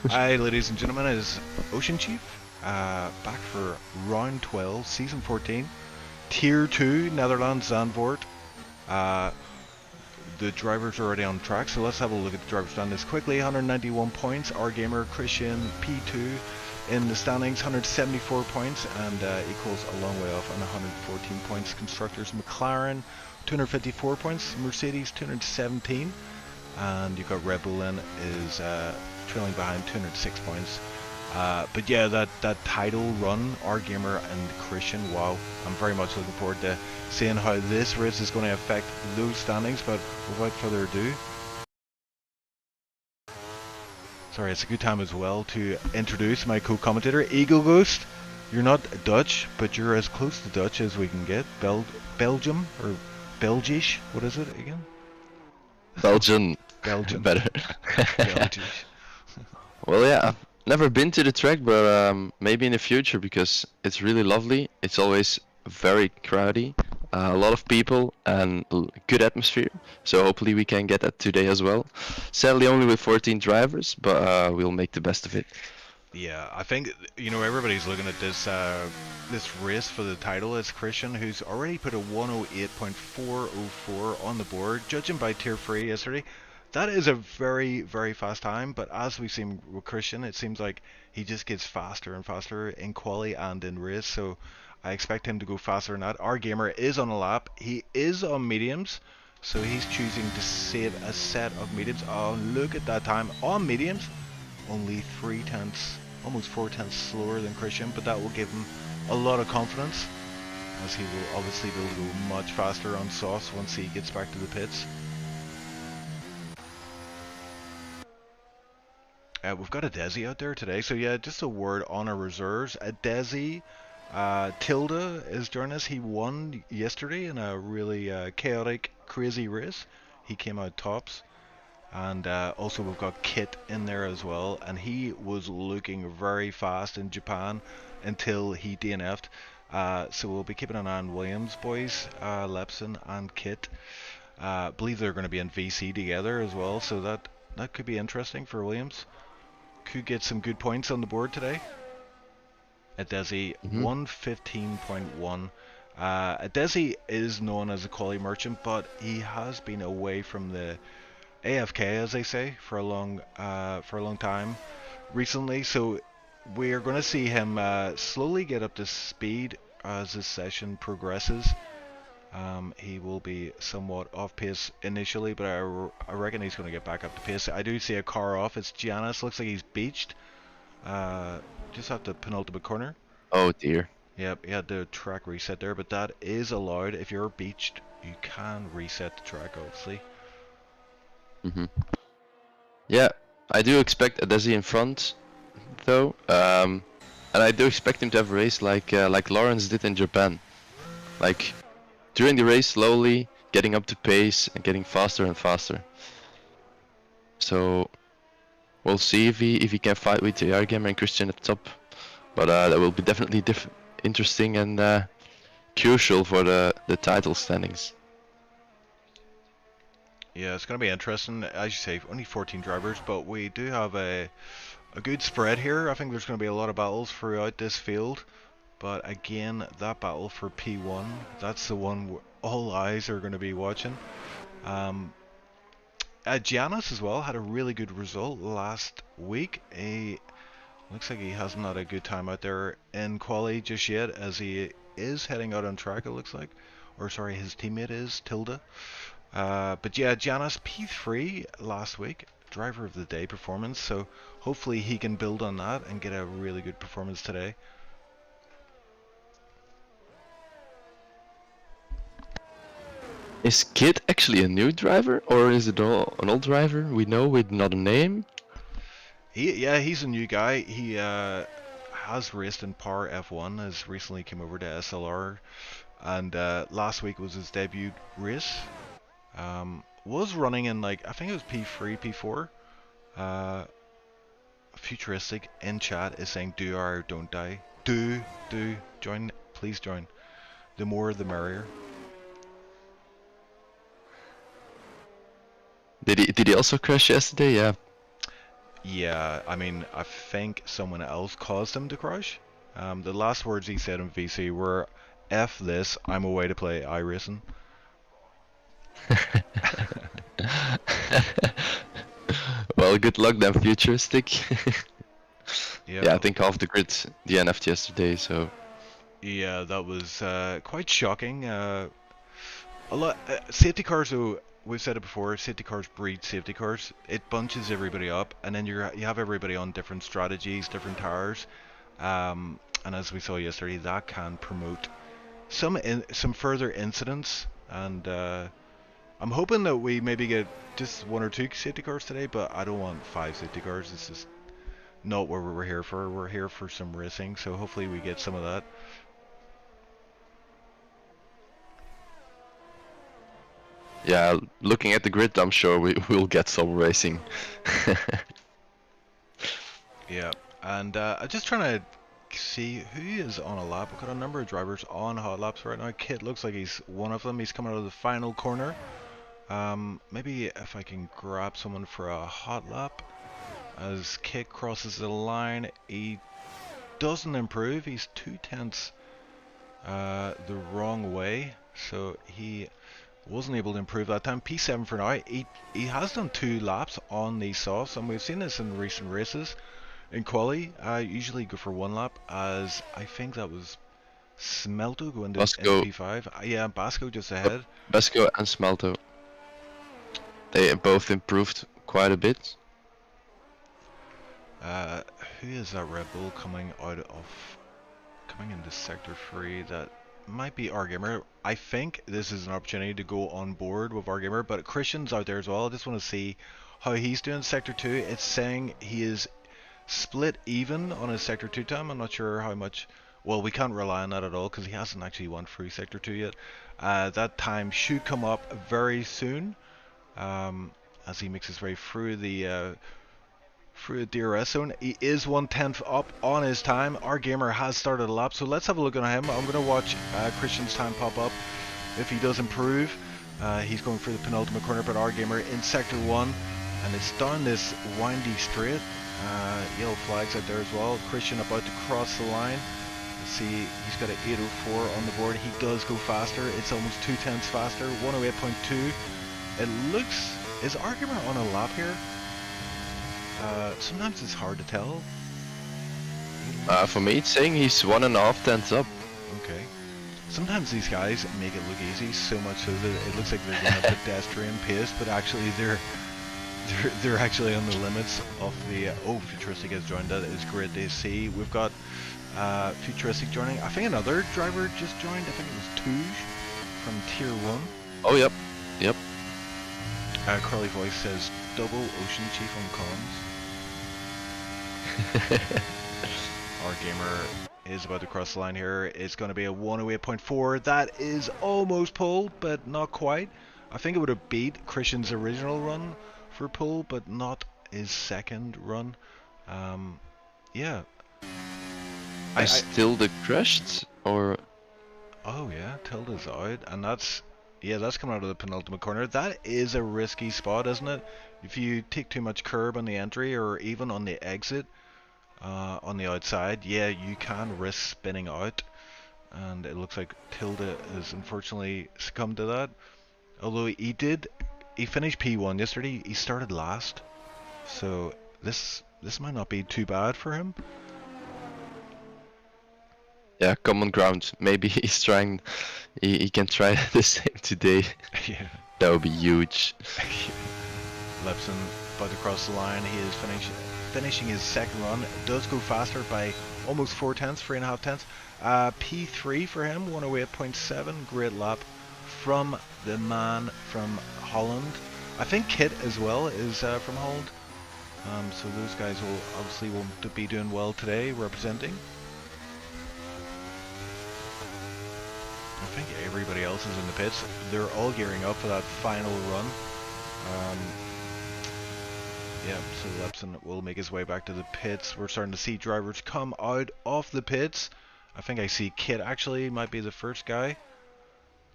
Hi, ladies and gentlemen, it is Ocean Chief, back for round 12, season 14, tier 2, Netherlands, Zandvoort. Uh, the drivers are already on track, so let's have a look at the drivers done this quickly. 191 points, our gamer Christian P2 in the standings, 174 points, and equals a long way off on 114 points. Constructors McLaren, 254 points, Mercedes 217, and you've got Red Bull in is trailing behind 206 points. But yeah, that title run, our gamer and Christian, wow, I'm very much looking forward to seeing how this race is going to affect those standings. But without further ado, sorry, it's a good time as well to introduce my co-commentator, Eagle Ghost. You're not Dutch, but you're as close to Dutch as we can get. Belgium or Belgisch? What is it again? Belgian. Belgian. Better. Belgisch. Well, yeah, I've never been to the track, but maybe in the future because it's really lovely. It's always very crowdy, a lot of people, and good atmosphere. So hopefully we can get that today as well. Sadly, only with 14 drivers, but we'll make the best of it. Yeah, I think everybody's looking at this this race for the title. It's Christian, who's already put a 108.404 on the board, judging by Tier 3 yesterday. That is a very, very fast time, but as we've seen with Christian, it seems like he just gets faster and faster in quali and in race, so I expect him to go faster than that. Our gamer is on a lap. He is on mediums, so he's choosing to save a set of mediums. Oh, look at that time. On mediums, only 3 tenths, almost 4 tenths slower than Christian, but that will give him a lot of confidence, as he will obviously be able to go much faster on softs once he gets back to the pits. We've got a Desi out there today, so yeah, just a word on our reserves. A Desi, Tilda is joining us. He won yesterday in a really chaotic, crazy race. He came out tops. And also we've got Kit in there as well, and he was looking very fast in Japan until he DNF'd. So we'll be keeping an eye on Williams boys, Lepson and Kit. Believe they're going to be in VC together as well, so that could be interesting for Williams. Could get some good points on the board today. Adesi 115.1. Adesi is known as a quality merchant, but he has been away from the AFK, as they say, for a long time recently. So we're going to see him slowly get up to speed as this session progresses. He will be somewhat off pace initially, but I reckon he's going to get back up to pace. I do see a car off. It's Giannis. Looks like he's beached. Just at the penultimate corner. Oh dear. Yep, he had the track reset there, but that is allowed. If you're beached, you can reset the track, obviously. Yeah, I do expect a Desi in front, though, and I do expect him to have a race like Lawrence did in Japan, like during the race slowly getting up to pace and getting faster and faster. So we'll see if he can fight with JR Gamer and Christian at the top, but that will be definitely interesting and crucial for the title standings. Yeah, it's going to be interesting. As you say, only 14 drivers, but we do have a good spread here. I think there's going to be a lot of battles throughout this field. But again, that battle for P1, that's the one all eyes are going to be watching. Giannis as well had a really good result last week. He looks like he hasn't had a good time out there in quali just yet, as he is heading out on track, it looks like. Or sorry, his teammate is, Tilda. But yeah, Giannis P3 last week, driver of the day performance, so hopefully he can build on that and get a really good performance today. Is Kid actually a new driver, or is it an old driver we know with not a name? Yeah, he's a new guy. He has raced in Power F1, has recently came over to SLR, and last week was his debut race. Was running in, like, I think it was P3, P4. Futuristic in chat is saying do or don't die. Do join, please join. The more the merrier. Did he also crash yesterday? Yeah. Yeah, I mean, I think someone else caused him to crash. The last words he said in VC were, "F this, I'm away to play iRacing." Well, good luck then, Futuristic. Yeah, Yeah, I think half the grid DNF'd yesterday, so yeah, that was quite shocking. A lot safety cars, though. We've said it before. Safety cars breed safety cars. It bunches everybody up, and then you have everybody on different strategies, different tires. And as we saw yesterday, that can promote some further incidents. And I'm hoping that we maybe get just one or two safety cars today, but I don't want five safety cars. It's just not what we're here for. We're here for some racing, so hopefully we get some of that. yeah, looking at the grid, I'm sure we will get some racing. Yeah, and I'm just trying to see who is on a lap. We've got a number of drivers on hot laps right now. Kit looks like he's one of them. He's coming out of the final corner. Maybe if I can grab someone for a hot lap. As Kit crosses the line, he doesn't improve. He's 2/10 the wrong way, so he wasn't able to improve that time. P7 for now. He has done 2 laps on these softs, and we've seen this in recent races. In quali, I usually go for 1 lap, as I think that was Smelto going into Basco, P5. Yeah, Basco just ahead. Basco and Smelto, they both improved quite a bit. Uh, who is that Red Bull coming into sector 3? That might be our gamer. I think this is an opportunity to go on board with our gamer, but Christian's out there as well. I just want to see how he's doing sector 2. It's saying he is split even on his sector 2 time. I'm not sure how much. Well, we can't rely on that at all because he hasn't actually won through sector 2 yet. That time should come up very soon, as he makes his way through the DRS zone. He is 1/10 up on his time. Our gamer has started a lap, so let's have a look at him. I'm going to watch Christian's time pop up. If he does improve, he's going for the penultimate corner, but our gamer in sector 1, and it's down this windy straight. Yellow flags out there as well. Christian about to cross the line. Let's see, he's got an 804 on the board. He does go faster. It's almost 2/10 faster. 108.2. It looks, is our gamer on a lap here? Sometimes it's hard to tell. For me, it's saying he's 1.5 tenths up. Okay. Sometimes these guys make it look easy, so much so that it looks like they're going at pedestrian pace, but actually they're actually on the limits of the. Oh, Futuristic has joined. That is great to see. We've got Futuristic joining. I think another driver just joined. I think it was Touge from Tier 1. Oh, yep. Yep. Curly Voice says double Ocean Chief on comms. Our gamer is about to cross the line here. It's going to be a 108.4. That is almost pole, but not quite. I think it would have beat Christian's original run for pole, but not his second run. Yeah. Is Tilde crashed, or? Oh yeah, Tilda's out, and that's coming out of the penultimate corner. That is a risky spot, isn't it? If you take too much curb on the entry or even on the exit, on the outside, yeah, you can risk spinning out, and it looks like Tilda has unfortunately succumbed to that. Although he finished P1 yesterday. He started last, so this might not be too bad for him. Yeah, common ground. Maybe he's trying. He can try the same today. Yeah. That would be huge. Lepson about to cross the line. He is finishing his second run. It does go faster by almost 4/10, 3.5 tenths. P3 for him, 108.7. Great lap from the man from Holland. I think Kit as well is from Holland. So those guys will obviously won't be doing well today, representing. I think everybody else is in the pits. They're all gearing up for that final run. Yeah, so Lepson will make his way back to the pits. We're starting to see drivers come out of the pits. I think I see Kit actually might be the first guy.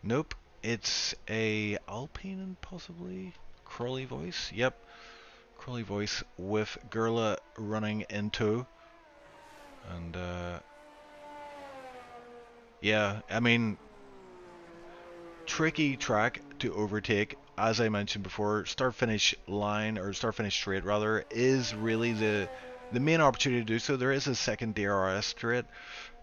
Nope, it's a Alpine possibly. Crowley Voice. Yep, Crawley Voice with Gurla running in tow. And yeah, I mean, tricky track to overtake. As I mentioned before, start-finish line, or start-finish straight rather, is really the main opportunity to do so. There is a second DRS straight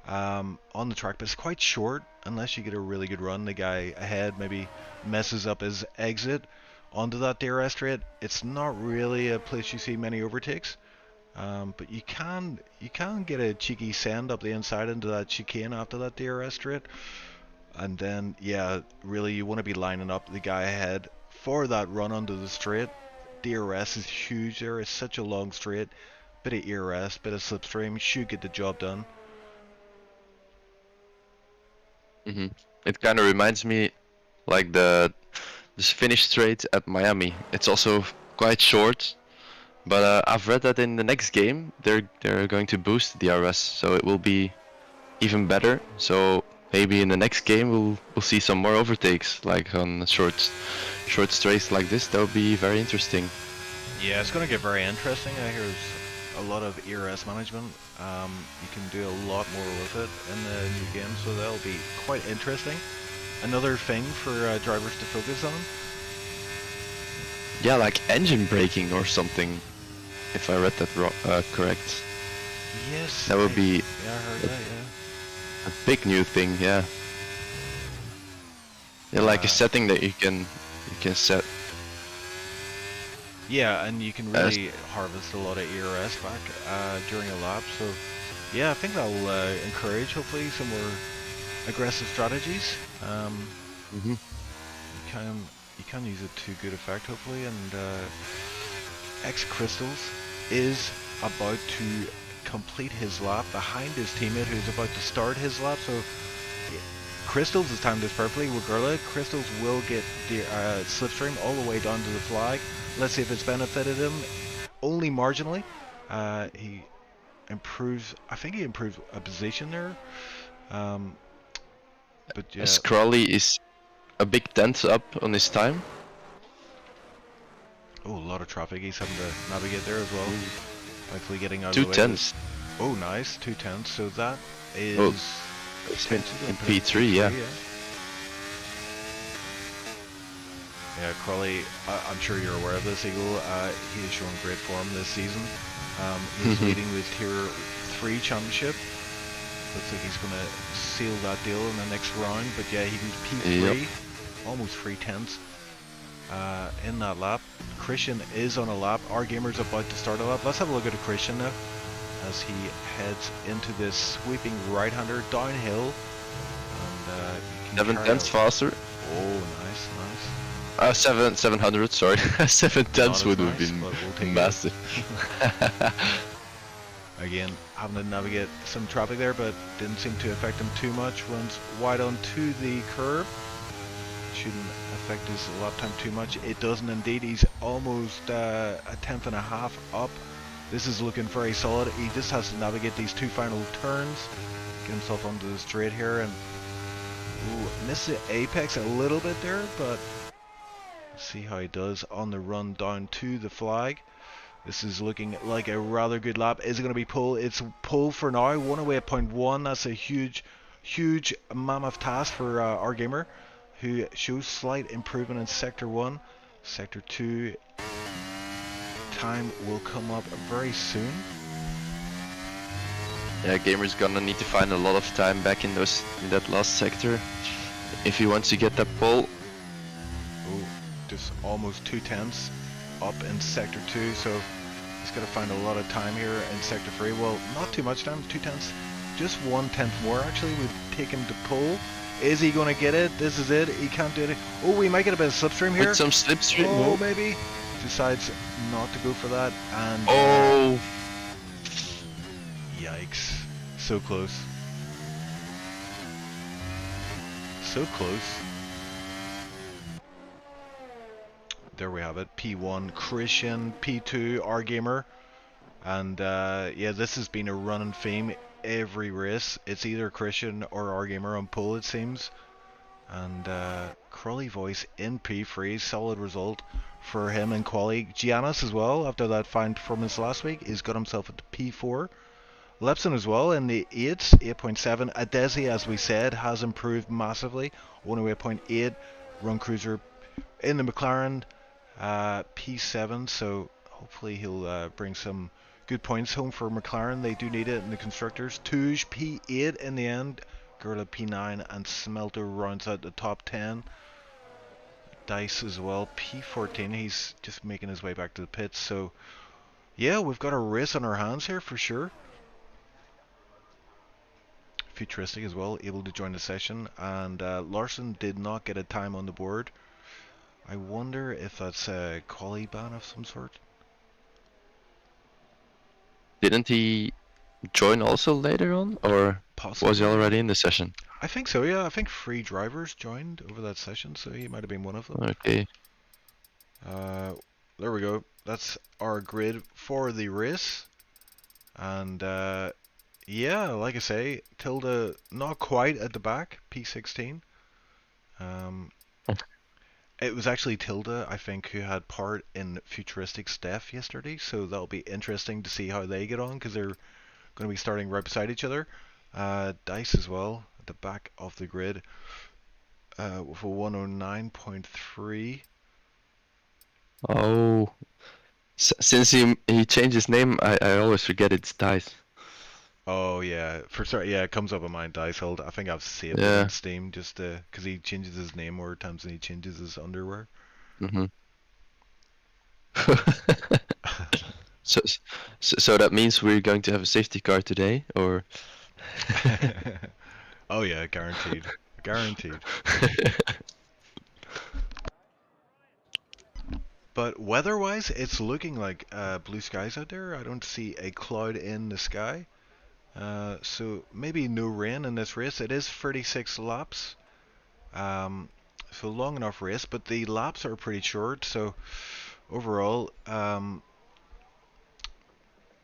on the track, but it's quite short unless you get a really good run. The guy ahead maybe messes up his exit onto that DRS straight. It's not really a place you see many overtakes, but you can get a cheeky send up the inside into that chicane after that DRS straight. And then, yeah, really you want to be lining up the guy ahead for that run onto the straight. DRS is huge there. It's such a long straight. Bit of ERS, bit of slipstream, should get the job done. It kind of reminds me like this finish straight at Miami. It's also quite short, but I've read that in the next game they're going to boost the DRS, so it will be even better. So maybe in the next game we'll see some more overtakes, like on short straights like this. That would be very interesting. Yeah, it's going to get very interesting. I hear there's a lot of ERS management. You can do a lot more with it in the new game, so that'll be quite interesting. Another thing for drivers to focus on. Yeah, like engine braking or something, if I read that correct. Yes. That would be yeah, I heard that, yeah. a big new thing, yeah. Yeah, like a setting that you can set. Yeah, and you can really harvest a lot of ERS back during a lap. So, yeah, I think that'll encourage hopefully some more aggressive strategies. You can use it to good effect hopefully. And X Crystals is about to complete his lap behind his teammate who's about to start his lap. So Crystals has timed this perfectly with Gurla. Crystals will get the slipstream all the way down to the flag. Let's see if it's benefited him only marginally. He improves, I think he improves a position there. But yeah. Crawley is a big tenth up on his time. Oh, a lot of traffic. He's having to navigate there as well. Hopefully getting out of the way. 2/10. Oh, nice. 2/10. So that is in P3, yeah. Yeah, Crawley, I'm sure you're aware of this, Eagle. He has shown great form this season. He's leading the Tier 3 championship. Looks like he's going to seal that deal in the next round. But yeah, he was P3, almost 3/10 in that lap. Christian is on a lap. Our gamer's about to start a lap. Let's have a look at Christian now as he heads into this sweeping right-hander downhill. And 7/10 faster. Oh, nice. 700, sorry. 7/10 would have been massive. Again, having to navigate some traffic there, but didn't seem to affect him too much. Runs wide onto the curb. Shouldn't affect his lap time too much. It doesn't indeed. He's almost a 10th and a half up. This is looking very solid. He just has to navigate these two final turns. Get himself onto the straight here and miss the apex a little bit there, but see how he does on the run down to the flag. This is looking like a rather good lap. Is it going to be pole? It's pole for now. 1 away at point 1. That's a huge mammoth task for our gamer, who shows slight improvement in sector 1. Sector 2 time will come up very soon. Yeah, gamer's gonna need to find a lot of time back in that last sector if he wants to get that pole. Oh, just almost 2/10 up in sector 2, so he's got to find a lot of time here in sector 3. Well, not too much time, 2/10, just 1/10 more actually would take him to pole. Is he going to get it? This is it. He can't do it. Oh, we might get a bit of slipstream here. With some slipstream. Oh, maybe. Decides not to go for that, and yikes! So close. So close. There we have it. P1 Christian, P2 our gamer, and yeah, this has been a running theme every race. It's either Christian or our gamer on pole, it seems. And Crawley Voice in P3, solid result for him and quali. Giannis as well, after that fine performance last week, he's got himself at P4. Lepson as well in the 8s, 8.7. Adesi, as we said, has improved massively, 108.8. Run Cruiser in the McLaren, P7, so hopefully he'll bring some good points home for McLaren. They do need it in the constructors. Touge P8 in the end, Gerla P9, and Smelter rounds out the top 10. Dice as well, P14. He's just making his way back to the pits. So yeah, we've got a race on our hands here for sure. Futuristic as well, able to join the session, and Larson did not get a time on the board. I wonder if that's a quali ban of some sort. Didn't he join also later on, or Possibly. was he already in the session? I think so, yeah. I think 3 drivers joined over that session, so he might have been one of them. Okay. There we go. That's our grid for the race. And yeah, like I say, Tilda not quite at the back, P16. It was actually Tilda, I think, who had part in Futuristic Steph yesterday, so that'll be interesting to see how they get on, because they're going to be starting right beside each other. Dice as well, at the back of the grid, with a 109.3. Oh, since he changed his name, I always forget it's Dice. Oh yeah, for sorry, yeah, it comes up on my Dice. I think I've saved it Yeah. on Steam just because he changes his name more times than he changes his underwear. So, so that means we're going to have a safety car today, or? Oh yeah, guaranteed, guaranteed. But weather-wise, it's looking like blue skies out there. I don't see a cloud in the sky. So maybe no rain in this race. It is 36 laps. So long enough race, but the laps are pretty short. So overall,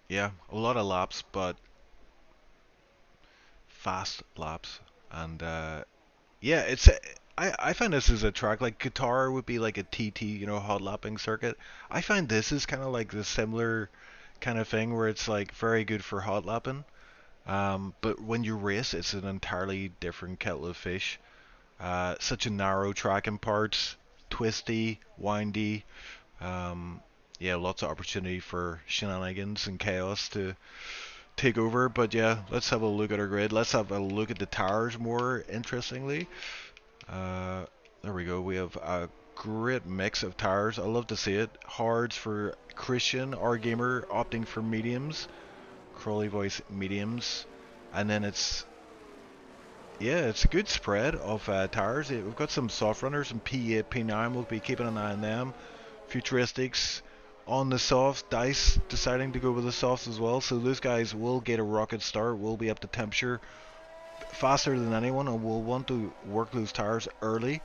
yeah, a lot of laps, but fast laps. And yeah, I find this is a track like Qatar would be like a TT, you know, hot lapping circuit. I find this is kind of like the similar kind of thing where it's like very good for hot lapping. But when you race, it's an entirely different kettle of fish. Such a narrow track in parts, twisty, windy. Yeah, lots of opportunity for shenanigans and chaos to take over. But yeah, let's have a look at our grid. Let's have a look at the tires more interestingly. There we go. We have a great mix of tires. I love to see it. Hards for Christian, our gamer opting for mediums. Crawley voice mediums, and then it's a good spread of tires. We've got some soft runners and P8, P9. We'll be keeping an eye on them. Futuristics on the softs. Dice deciding to go with the softs as well. So those guys will get a rocket start. We'll be up to temperature faster than anyone, and we'll want to work those tires early.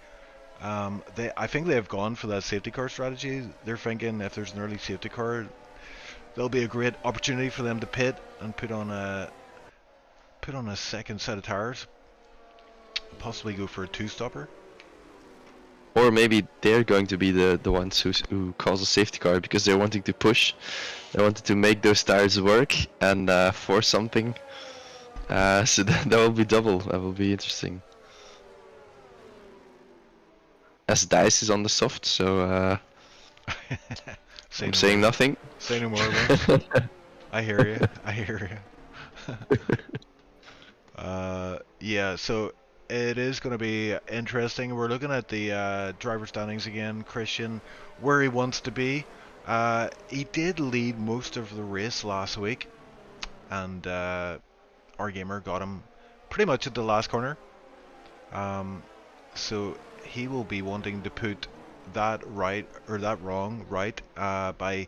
I think they have gone for that safety car strategy. They're thinking if there's an early safety car, there'll be a great opportunity for them to pit and put on a second set of tires, possibly go for a 2-stopper. Or maybe they're going to be the ones who cause a safety car because they're wanting to push. They wanted to make those tires work and force something. So that will be double. That will be interesting. As Dice is on the soft, so I'm saying nothing. Say no more, man. I hear you. I hear you. Yeah, so it is going to be interesting. We're looking at the driver standings again. Christian, where he wants to be. He did lead most of the race last week, and our gamer got him pretty much at the last corner. So he will be wanting to put that right or that wrong right by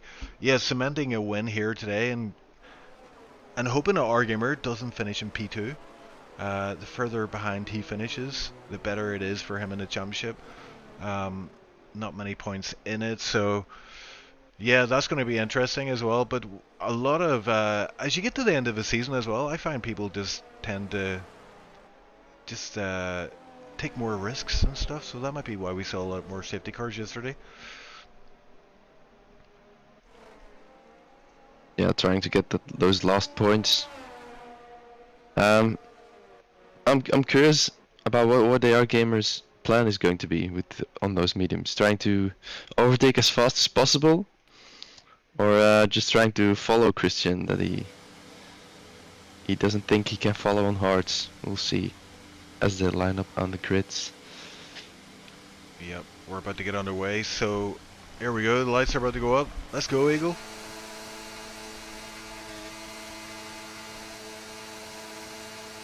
cementing a win here today, and hoping that our gamer doesn't finish in P2. The further behind he finishes, the better it is for him in the championship. Not many points in it, so yeah, that's going to be interesting as well. But a lot of as you get to the end of the season as well, I find people just tend to just take more risks and stuff, so that might be why we saw a lot more safety cars yesterday. yeah, trying to get those last points. I'm curious about what the AR gamers' plan is going to be with on those mediums. Trying to overtake as fast as possible, or just trying to follow Christian that he doesn't think he can follow on hards. We'll see as they line up on the grids. Yep, we're about to get underway. So here we go. The lights are about to go up. Let's go, Eagle.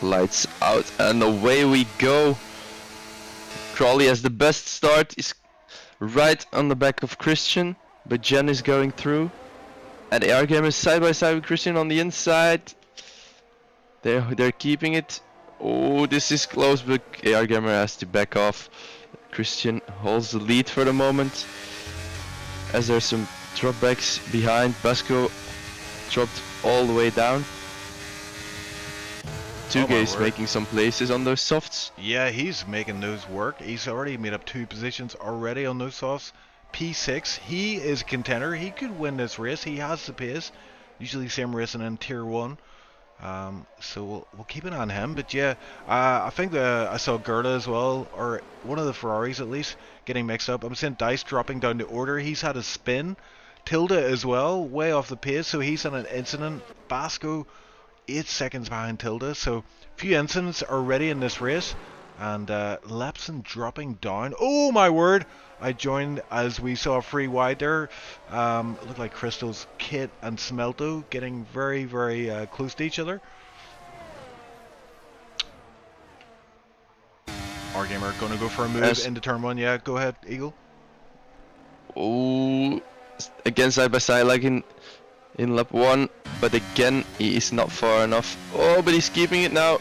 Lights out and away we go. Crawley has the best start. He's right on the back of Christian, but Jen is going through. And AR Gamer is side by side with Christian on the inside. They're keeping it. Oh, this is close, but AR Gamer has to back off. Christian holds the lead for the moment, as there's some dropbacks behind. Basco dropped all the way down. Tugay's making some places on those softs. Yeah, he's making those work. He's already made up 2 positions already on those softs. P6, he is a contender. He could win this race. He has the pace. Usually same racing in Tier 1. So we'll keep an eye on him. But yeah, I think I saw Gerda as well, or one of the Ferraris at least, getting mixed up. I'm seeing Dice dropping down the order. He's had a spin. Tilda as well, way off the pace, so he's had an incident. Basco 8 seconds behind Tilda, so few incidents already in this race. And Lepson dropping down. Oh my word! I joined as we saw free wide there. It looked like Crystal's Kit and Smelto getting very, very close to each other. Our gamer gonna go for a move into turn 1. Yeah, go ahead, Eagle. Oh, again side by side like in lap 1, but again he is not far enough. Oh, but he's keeping it now.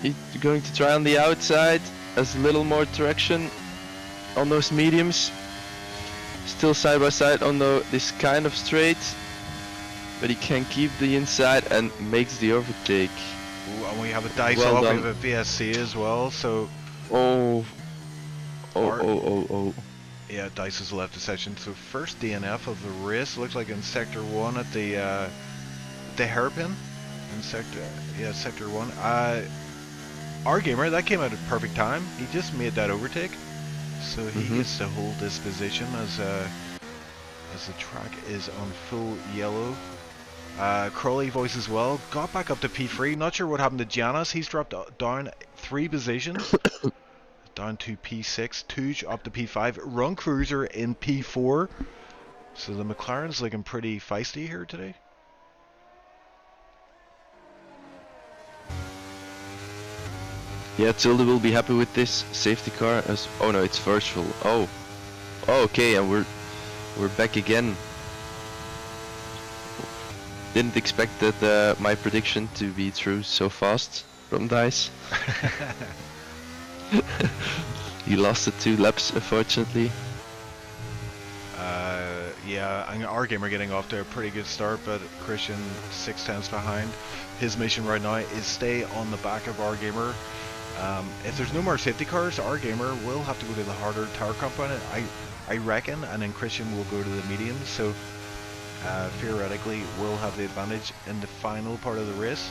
He's going to try on the outside, has a little more traction on those mediums. Still side by side on this kind of straight, but he can keep the inside and makes the overtake. Ooh, and we have a Dice off, we have a VSC as well, so... Oh. Yeah, Dice has left the session. So first DNF of the race, looks like in Sector 1 at the hairpin. In Sector 1. Our gamer, that came out at perfect time. He just made that overtake. So he gets to hold this position as the track is on full yellow. Crawley voice as well. Got back up to P3. Not sure what happened to Giannis. He's dropped down 3 positions. Down to P6. Tooge up to P5. Run Cruiser in P4. So the McLaren's looking pretty feisty here today. Yeah, Tilda will be happy with this safety car as... Oh no, it's virtual. Oh, okay, and we're back again. Didn't expect that my prediction to be true so fast from Dice. He lost the 2 laps, unfortunately. Yeah, and our gamer getting off to a pretty good start, but Christian 6 tenths behind. His mission right now is stay on the back of our gamer. If there's no more safety cars, our gamer will have to go to the harder tower component, I reckon, and then Christian will go to the medium. So theoretically, we'll have the advantage in the final part of the race.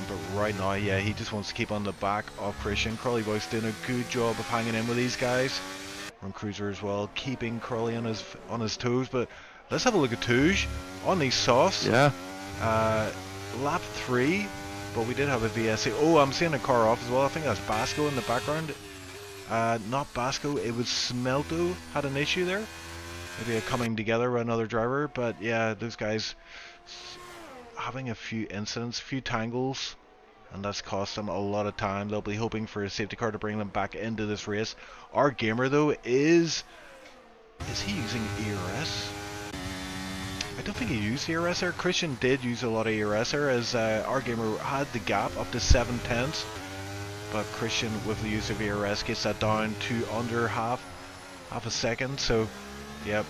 But right now, yeah, he just wants to keep on the back of Christian. Crawley Boy's doing a good job of hanging in with these guys. Run Cruiser as well, keeping Crawley on his toes. But let's have a look at Tooge on these softs. Yeah. Lap 3, but we did have a VSC. Oh, I'm seeing a car off as well. I think that's Basco in the background. Not Basco, it was Smelto had an issue there. Maybe a coming together with another driver. But yeah, those guys having a few incidents, a few tangles, and that's cost them a lot of time. They'll be hoping for a safety car to bring them back into this race. Our gamer though is he using ERS? I don't think he used ERS there. Christian did use a lot of ERS there, as our gamer had the gap up to 7 tenths, but Christian with the use of ERS gets that down to under half a second. So yep.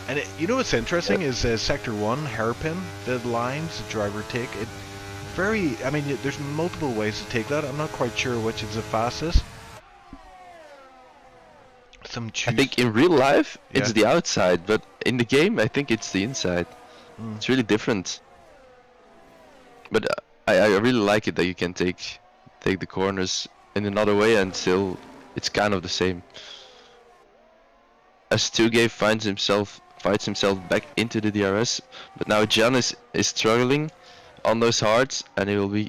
And you know what's interesting is Sector 1 hairpin, the lines the driver take, it very, I mean, there's multiple ways to take that. I'm not quite sure which is the fastest. I think in real life it's the outside, but in the game I think it's the inside. It's really different. But I really like it that you can take the corners in another way and still it's kind of the same. As 2G fights himself back into the DRS, but now Giannis is struggling on those hards and he will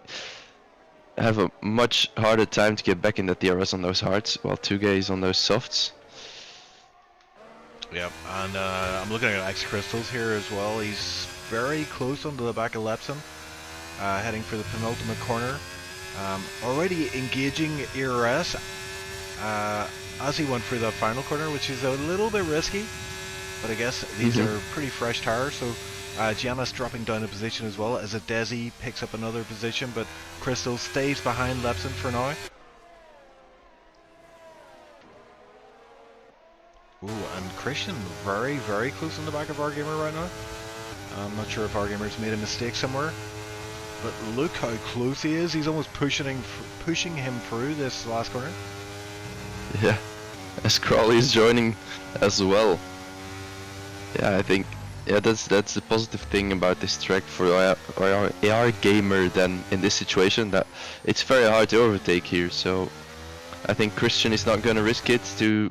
have a much harder time to get back in that DRS on those hards while 2G is on those softs. Yep, and I'm looking at X Crystals here as well. He's very close onto the back of Lepson, heading for the penultimate corner. Already engaging ERS as he went through that final corner, which is a little bit risky, but I guess these are pretty fresh tires. So Giannis dropping down a position as well as a Desi picks up another position, but Crystal stays behind Lepson for now. Ooh, and Christian very, very close on the back of our gamer right now. I'm not sure if our gamer's made a mistake somewhere, but look how close he is. He's almost pushing him through this last corner. Yeah, as Crawley is joining as well. Yeah, I think that's the positive thing about this track for our gamer then in this situation, that it's very hard to overtake here. So I think Christian is not gonna risk it to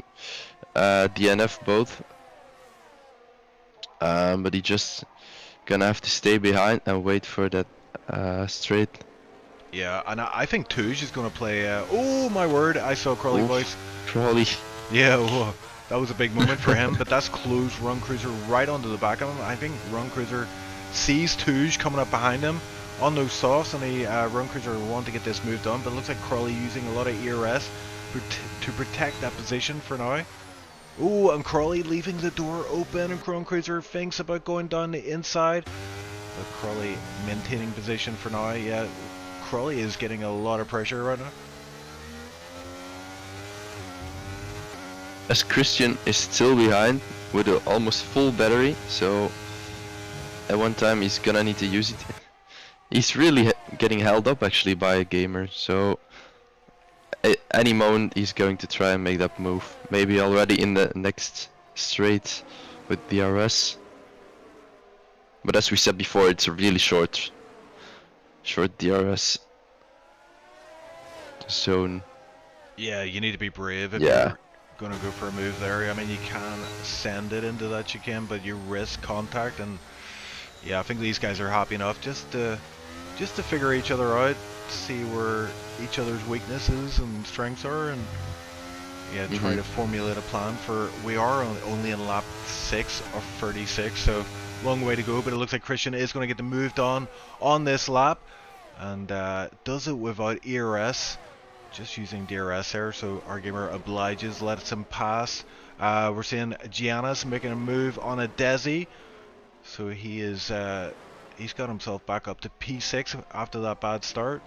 DNF both, but he just gonna have to stay behind and wait for that straight. Yeah, and I think Touge is going to play. Oh my word! I saw Crawley voice. Crawley. Yeah, whoa, that was a big moment for him. But that's closed Run Cruiser right onto the back of him. I think Run Cruiser sees Touge coming up behind him on those softs, and the Run Cruiser want to get this moved on. But it looks like Crawley using a lot of ERS to protect that position for now. Oh, and Crawley leaving the door open, and Run Cruiser thinks about going down the inside. But Crawley maintaining position for now. Yeah. Crawley is getting a lot of pressure right now. As Christian is still behind with an almost full battery, so at one time he's gonna need to use it. He's really getting held up actually by a gamer, so at any moment he's going to try and make that move. Maybe already in the next straight with DRS. But as we said before, it's a really short DRS zone. Yeah, you need to be brave if you're going to go for a move there. I mean, you can send it into that chicane, but you risk contact, and yeah, I think these guys are happy enough just to figure each other out, see where each other's weaknesses and strengths are, and yeah, try to formulate a plan for. We are only in lap 6 of 36, so long way to go, but it looks like Christian is going to get the moved on this lap, and does it without ERS, just using DRS there, so our gamer obliges, lets him pass. We're seeing Giannis making a move on a Desi, so he is he's got himself back up to P6 after that bad start.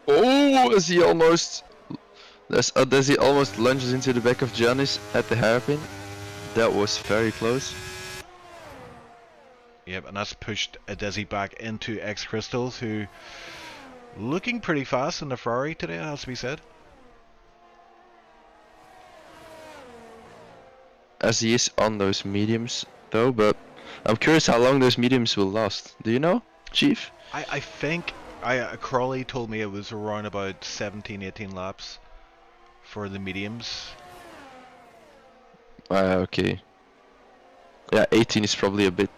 Oh, as he almost lunges into the back of Giannis at the hairpin. That was very close. Yep, and that's pushed a Desi back into X Crystals, who looking pretty fast in the Ferrari today, it has to be said. As he is on those mediums though, but I'm curious how long those mediums will last. Do you know, Chief? I think Crawley told me it was around about 17-18 laps for the mediums. Okay. Yeah, 18 is probably a bit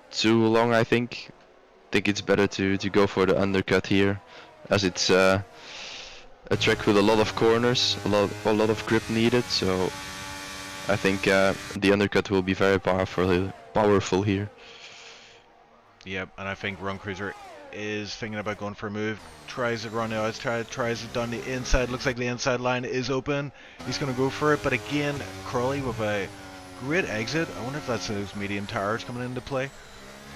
too long, I think. I think it's better to go for the undercut here, as it's a track with a lot of corners, a lot of grip needed, so I think the undercut will be very powerful here. Yep, and I think Run Cruiser is thinking about going for a move, tries it run out, tries it down the inside, looks like the inside line is open, he's going to go for it, but again, Crawley with a great exit. I wonder if that's those medium tires coming into play,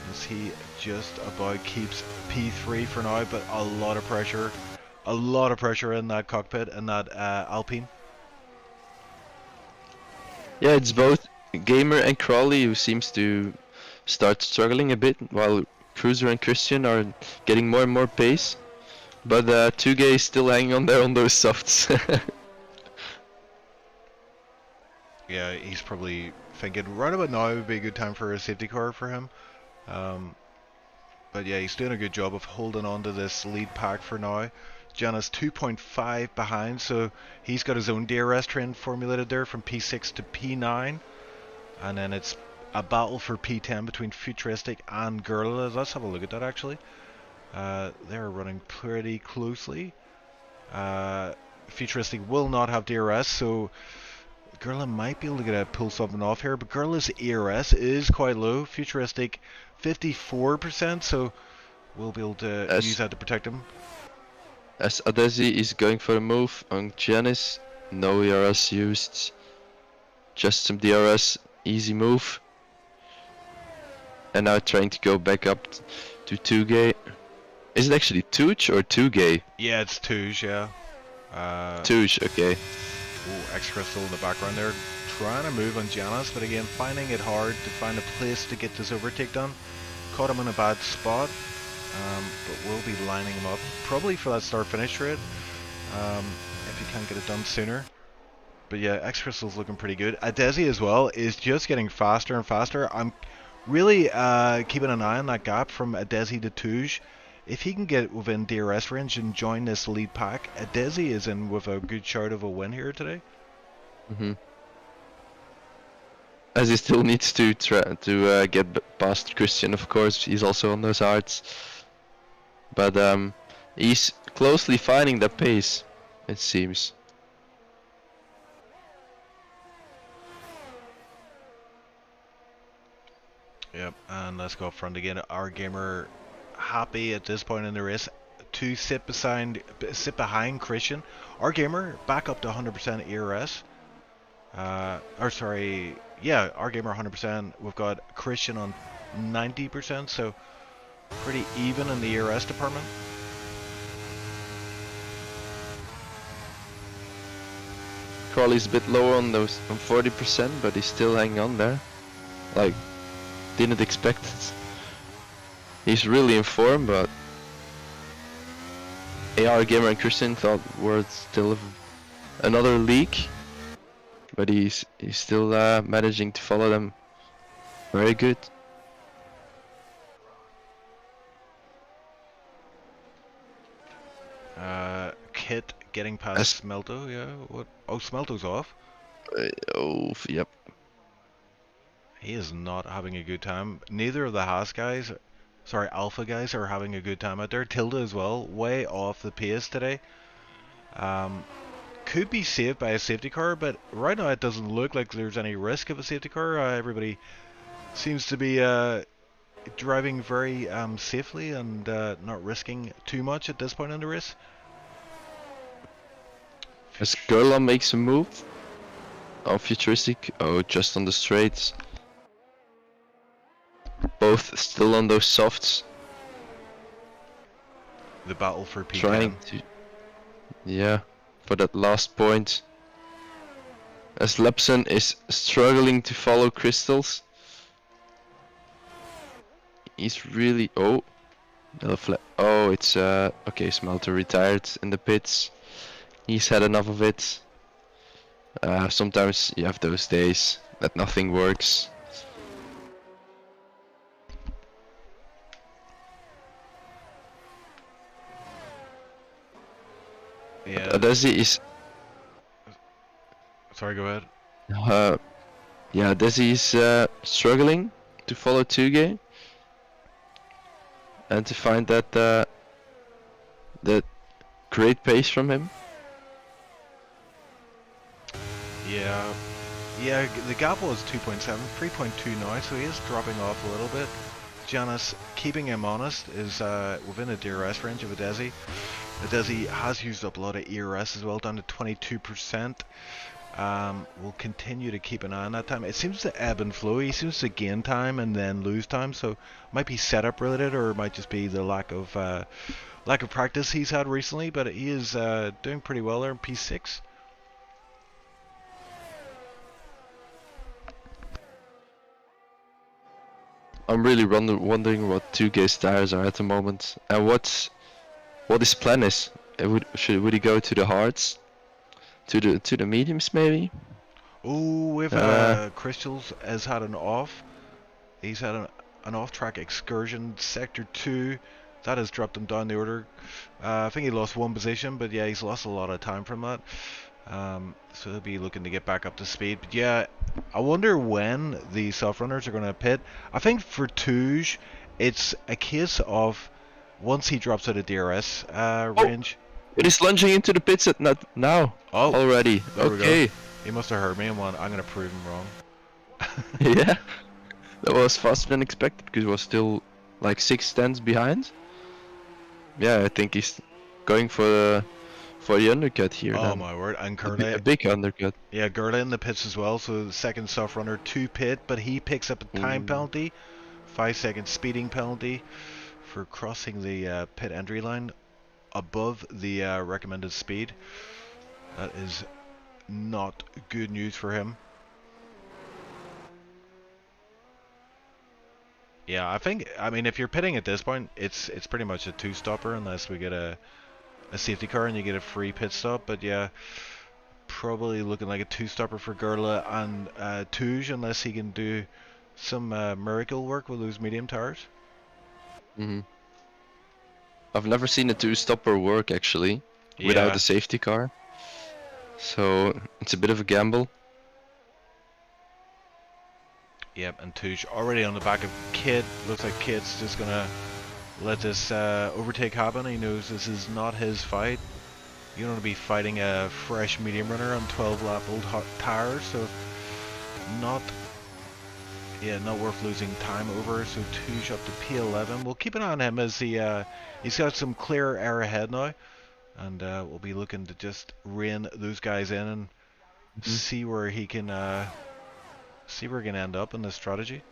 as he just about keeps P3 for now, but a lot of pressure in that cockpit and that Alpine. Yeah, it's both Gamer and Crawley who seems to start struggling a bit, while Cruiser and Christian are getting more and more pace. But 2G is still hanging on there on those softs. Yeah, he's probably thinking right about now would be a good time for a safety car for him. But yeah, he's doing a good job of holding on to this lead pack for now. Giannis 2.5 behind, so he's got his own DRS train formulated there from P6 to P9. And then it's a battle for P10 between Futuristic and Gurla. Let's have a look at that actually. They're running pretty closely. Futuristic will not have DRS, so Gurla might be able to get a pull something off here, but Gurla's ERS is quite low. Futuristic 54%, so we'll be able to use that to protect him. As Adesi is going for a move on Giannis, no ERS used, just some DRS, easy move. And now trying to go back up to 2G. Is it actually Touch or 2G? Yeah, it's Touch, yeah. Touch, okay. Ooh, X-Crystal in the background there, trying to move on Giannis, but again, finding it hard to find a place to get this overtake done. Caught him in a bad spot, but we'll be lining him up, probably for that start-finish trade, if you can't get it done sooner. But yeah, X-Crystal's looking pretty good. Adesi as well is just getting faster and faster. I'm really keeping an eye on that gap from Adesi to Touge. If he can get within DRS range and join this lead pack, Adesi is in with a good shot of a win here today. As he still needs to try to get past Christian, of course. He's also on those hards, but he's closely finding the pace, it seems. Yep, and let's go up front again. Our gamer happy at this point in the race to sit behind Christian. Our gamer back up to 100% ERS. Or sorry, yeah, our gamer 100%. We've got Christian on 90%, so pretty even in the ERS department. Crawley's a bit lower on those, on 40%, but he's still hanging on there. Like, didn't expect it. He's really in form, but AR Gamer and Christian thought were still another league, but he's still managing to follow them. Very good. Kit getting past Smelto, yeah. What? Oh, Smelto's off. Oh, yep. He is not having a good time. Neither of the Haas guys, sorry, Alpha guys, are having a good time out there. Tilda as well, way off the pace today. Could be saved by a safety car, but right now it doesn't look like there's any risk of a safety car. Everybody seems to be driving very safely and not risking too much at this point in the race. As Gurla makes a move on Futuristic, oh, just on the straights. Both still on those softs. The battle for P10. Trying to, yeah, for that last point. As Lepson is struggling to follow Crystals. He's really, oh, it's okay. Smelter retired in the pits. He's had enough of it. Sometimes you have those days that nothing works. Yeah. Adesi is. Sorry, go ahead. Yeah, Adesi is struggling to follow 2G and to find that great pace from him. Yeah, the gap was 2.7, 3.2 now, so he is dropping off a little bit. Giannis, keeping him honest, is within a DRS range of Adesi. Adesi has used up a lot of ERS as well, down to 22%. We'll continue to keep an eye on that time. It seems to ebb and flow. He seems to gain time and then lose time, so it might be setup related, or it might just be the lack of practice he's had recently. But he is doing pretty well there in P6. I'm really wondering what 2G's tires are at the moment, and what his plan is. Would he go to the hards, to the mediums maybe? Oh, if Uh, Crystals has had an off. He's had an off-track excursion, Sector 2. That has dropped him down the order. I think he lost one position, but yeah, he's lost a lot of time from that. So he'll be looking to get back up to speed. But yeah, I wonder when the soft runners are going to pit. I think for Touge, it's a case of once he drops out of DRS range. it is lunging into the pits at not now. Oh, Already. there we go. Okay. He must have heard me and went, I'm going to prove him wrong. Yeah. That was faster than expected because he was still like 6 tenths behind. Yeah, I think he's going for the undercut here. Oh then. my word, and A Curly. big undercut. Yeah, Gerda in the pits as well, so the second soft runner to pit, but he picks up a time penalty, 5-second speeding penalty for crossing the pit entry line above the recommended speed. That is not good news for him. Yeah, I mean, if you're pitting at this point, it's pretty much a two-stopper unless we get a safety car and you get a free pit stop, but yeah, probably looking like a two-stopper for Gerla and Touge unless he can do some miracle work with those medium tires. I've never seen a two-stopper work actually without a safety car, so it's a bit of a gamble. Yep, and Touge already on the back of Kit. Looks like Kit's just gonna let this overtake happen. He knows this is not his fight. You don't want to be fighting a fresh medium runner on 12-lap old hot tires, so not worth losing time over. So Touge up to P11. We'll keep an eye on him as he's got some clear air ahead now, and we'll be looking to just rein those guys in and see where he can end up in this strategy.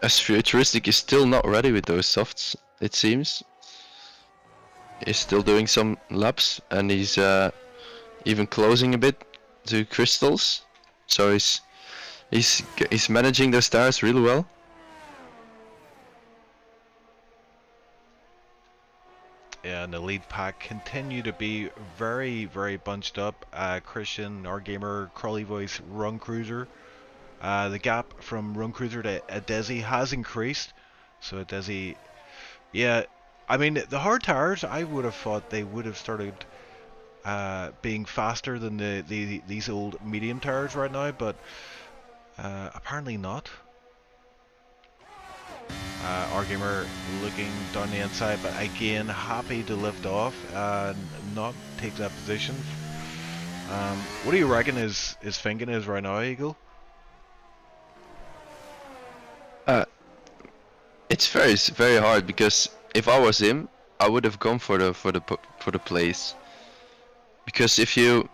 As Futuristic is still not ready with those softs, it seems. He's still doing some laps, and he's even closing a bit to Crystals. So he's managing those tires really well. Yeah, and the lead pack continue to be very, very bunched up. Christian, our gamer, Crawley Voice, Run Cruiser. The gap from Run Cruiser to Adesi has increased. So Adesi, yeah, I mean, the hard tires, I would have thought they would have started being faster than these old medium tires right now, but apparently not. Our gamer looking down the inside, but again happy to lift off and not take that position. What do you reckon his thinking is right now, Eagle? It's very hard because if I was him, I would have gone for the place. Because if you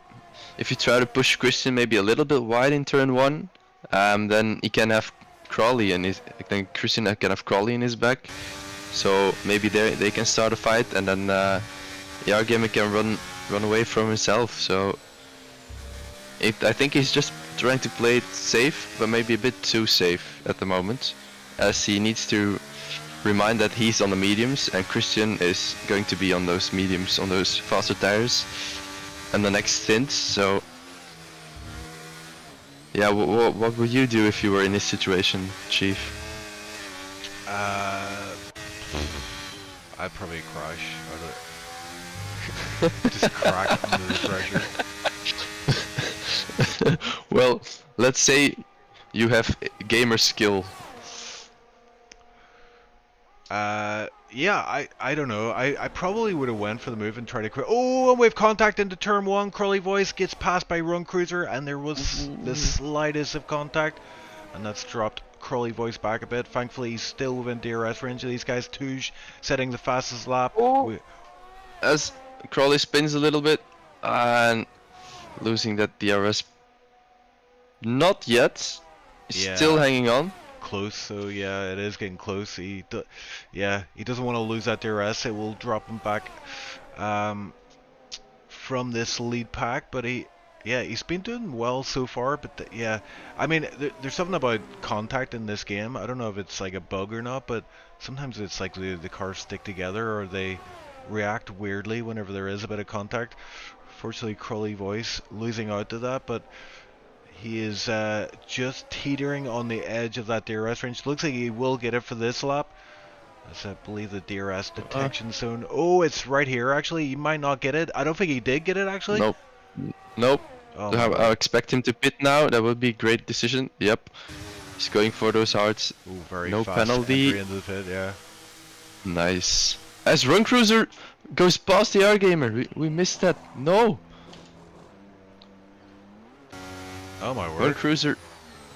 try to push Christian maybe a little bit wide in turn 1, then he can have Crawley and then Christian can have Crawley in his back. So maybe they can start a fight, and then our gamer can run away from himself. So I think he's just trying to play it safe, but maybe a bit too safe at the moment, as he needs to remind that he's on the mediums and Christian is going to be on those mediums, on those faster tires, and the next stint. So yeah, what would you do if you were in this situation, Chief? I'd probably crash. Just crack under the pressure. Well, let's say you have gamer skill. Yeah, I don't know. I probably would have went for the move and tried to quit. Oh, and we have contact into turn 1. Crawley Voice gets passed by Run Cruiser, and there was the slightest of contact, and that's dropped Crawley Voice back a bit. Thankfully, he's still within DRS range of these guys. Touge setting the fastest lap. As Crawley spins a little bit and losing that DRS. Not yet. He's still hanging on. Close, so yeah, it is getting close. He doesn't want to lose that DRS. It will drop him back from this lead pack, but he's been doing well so far. But I mean, there's something about contact in this game. I don't know if it's like a bug or not, but sometimes it's like the cars stick together, or they react weirdly whenever there is a bit of contact. Fortunately, Crowley Voice losing out to that, but he is just teetering on the edge of that DRS range. Looks like he will get it for this lap. As I believe the DRS detection zone. Oh, it's right here actually. He might not get it. I don't think he did get it actually. Nope. Nope. Oh, I expect him to pit now. That would be a great decision. Yep. He's going for those hards. Ooh, very no fast penalty. entry into the pit, yeah. Nice. As Run Cruiser goes past the R Gamer. We missed that. No. Oh my word. Run Cruiser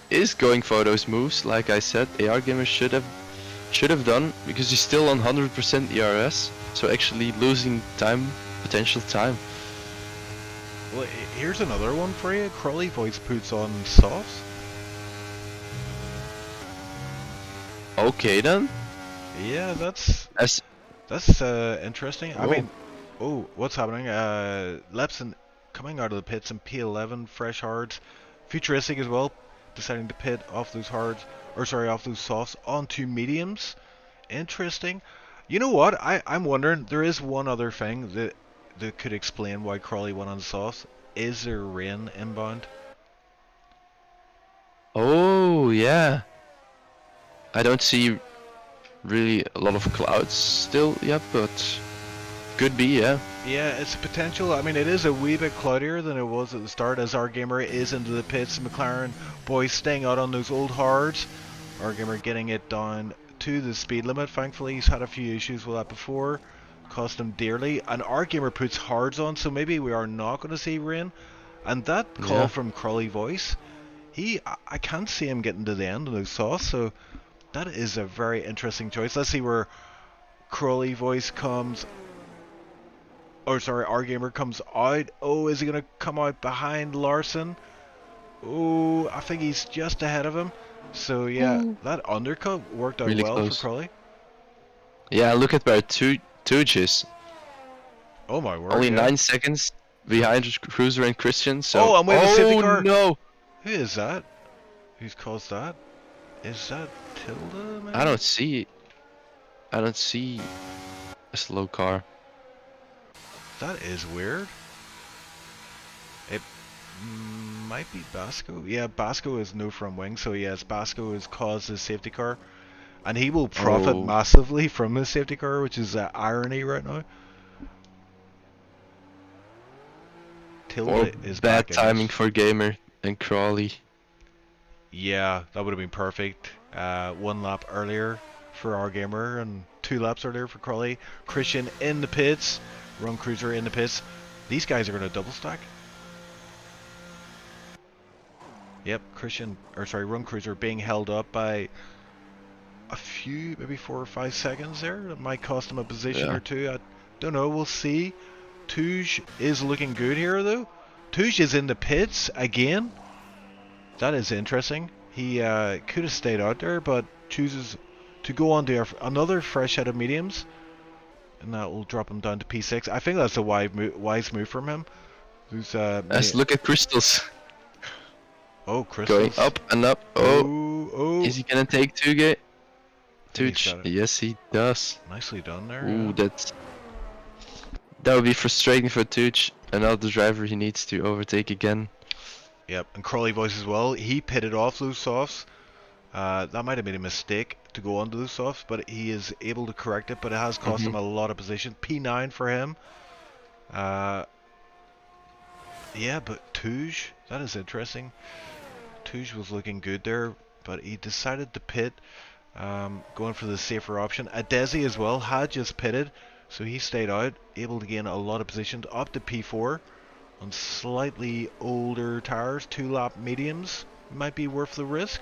is going for those moves, like I said. AR Gamer should have done, because he's still on 100% ERS. So actually losing time, potential time. Well, here's another one for you. Crowley Voice puts on softs. Okay then. Yeah, that's interesting. Whoa. I mean, oh, what's happening? Lepson coming out of the pits in P11, fresh hards, futuristic as well, deciding to pit off those hards, or sorry, off those softs onto mediums. Interesting. You know what? I'm wondering. There is one other thing that could explain why Crawley went on softs. Is there rain inbound? Oh yeah. I don't see really a lot of clouds still yet, but could be, yeah. Yeah, it's a potential. I mean, it is a wee bit cloudier than it was at the start, as our gamer is into the pits. McLaren boys staying out on those old hards. Our gamer getting it down to the speed limit. Thankfully, he's had a few issues with that before, cost him dearly. And our gamer puts hards on, so maybe we are not going to see rain. And that call from Crawley Voice, I can't see him getting to the end of those sauce. So that is a very interesting choice. Let's see where Crawley Voice comes. Oh, sorry, our gamer comes out. Oh, is he going to come out behind Larson? Oh, I think he's just ahead of him. So, yeah, that undercut worked out really well close for Crawley. Yeah, look at where Tooch is. Oh, my word. Only yeah. 9 seconds behind Cruiser and Christian. So. Oh, and we have a safety car. No! Who is that? Who's caused that? Is that Tilda, maybe? I don't see a slow car. That is weird. It might be Basco. Yeah, Basco is no from wing, so yes, Basco has caused his safety car. And he will profit massively from his safety car, which is irony right now. Tilda is bad back timing for Gamer and Crawley. Yeah, that would have been perfect. 1 lap earlier for our gamer and 2 laps earlier for Crawley. Christian in the pits. Run Cruiser in the pits. These guys are going to double stack. Yep, Run Cruiser being held up by a few, maybe 4 or 5 seconds there. That might cost him a position or two. I don't know, we'll see. Touge is looking good here though. Touge is in the pits again. That is interesting. He could have stayed out there, but chooses to go on to another fresh set of mediums. And that will drop him down to P6. I think that's a wise move from him. Let's look at Crystals. Oh, Crystals. Going up and up. Oh. Is he gonna take Tooch? Yes, he does. Nicely done there. Ooh, that would be frustrating for Tooch. Another driver he needs to overtake again. Yep, and Crawley Voice as well. He pitted off those softs. That might have been a mistake to go onto those softs, but he is able to correct it. But it has cost him a lot of position. P9 for him. Yeah, but Touge, that is interesting. Touge was looking good there, but he decided to pit, going for the safer option. Adesi as well had just pitted, so he stayed out, able to gain a lot of position up to P4 on slightly older tires, 2-lap mediums. Might be worth the risk.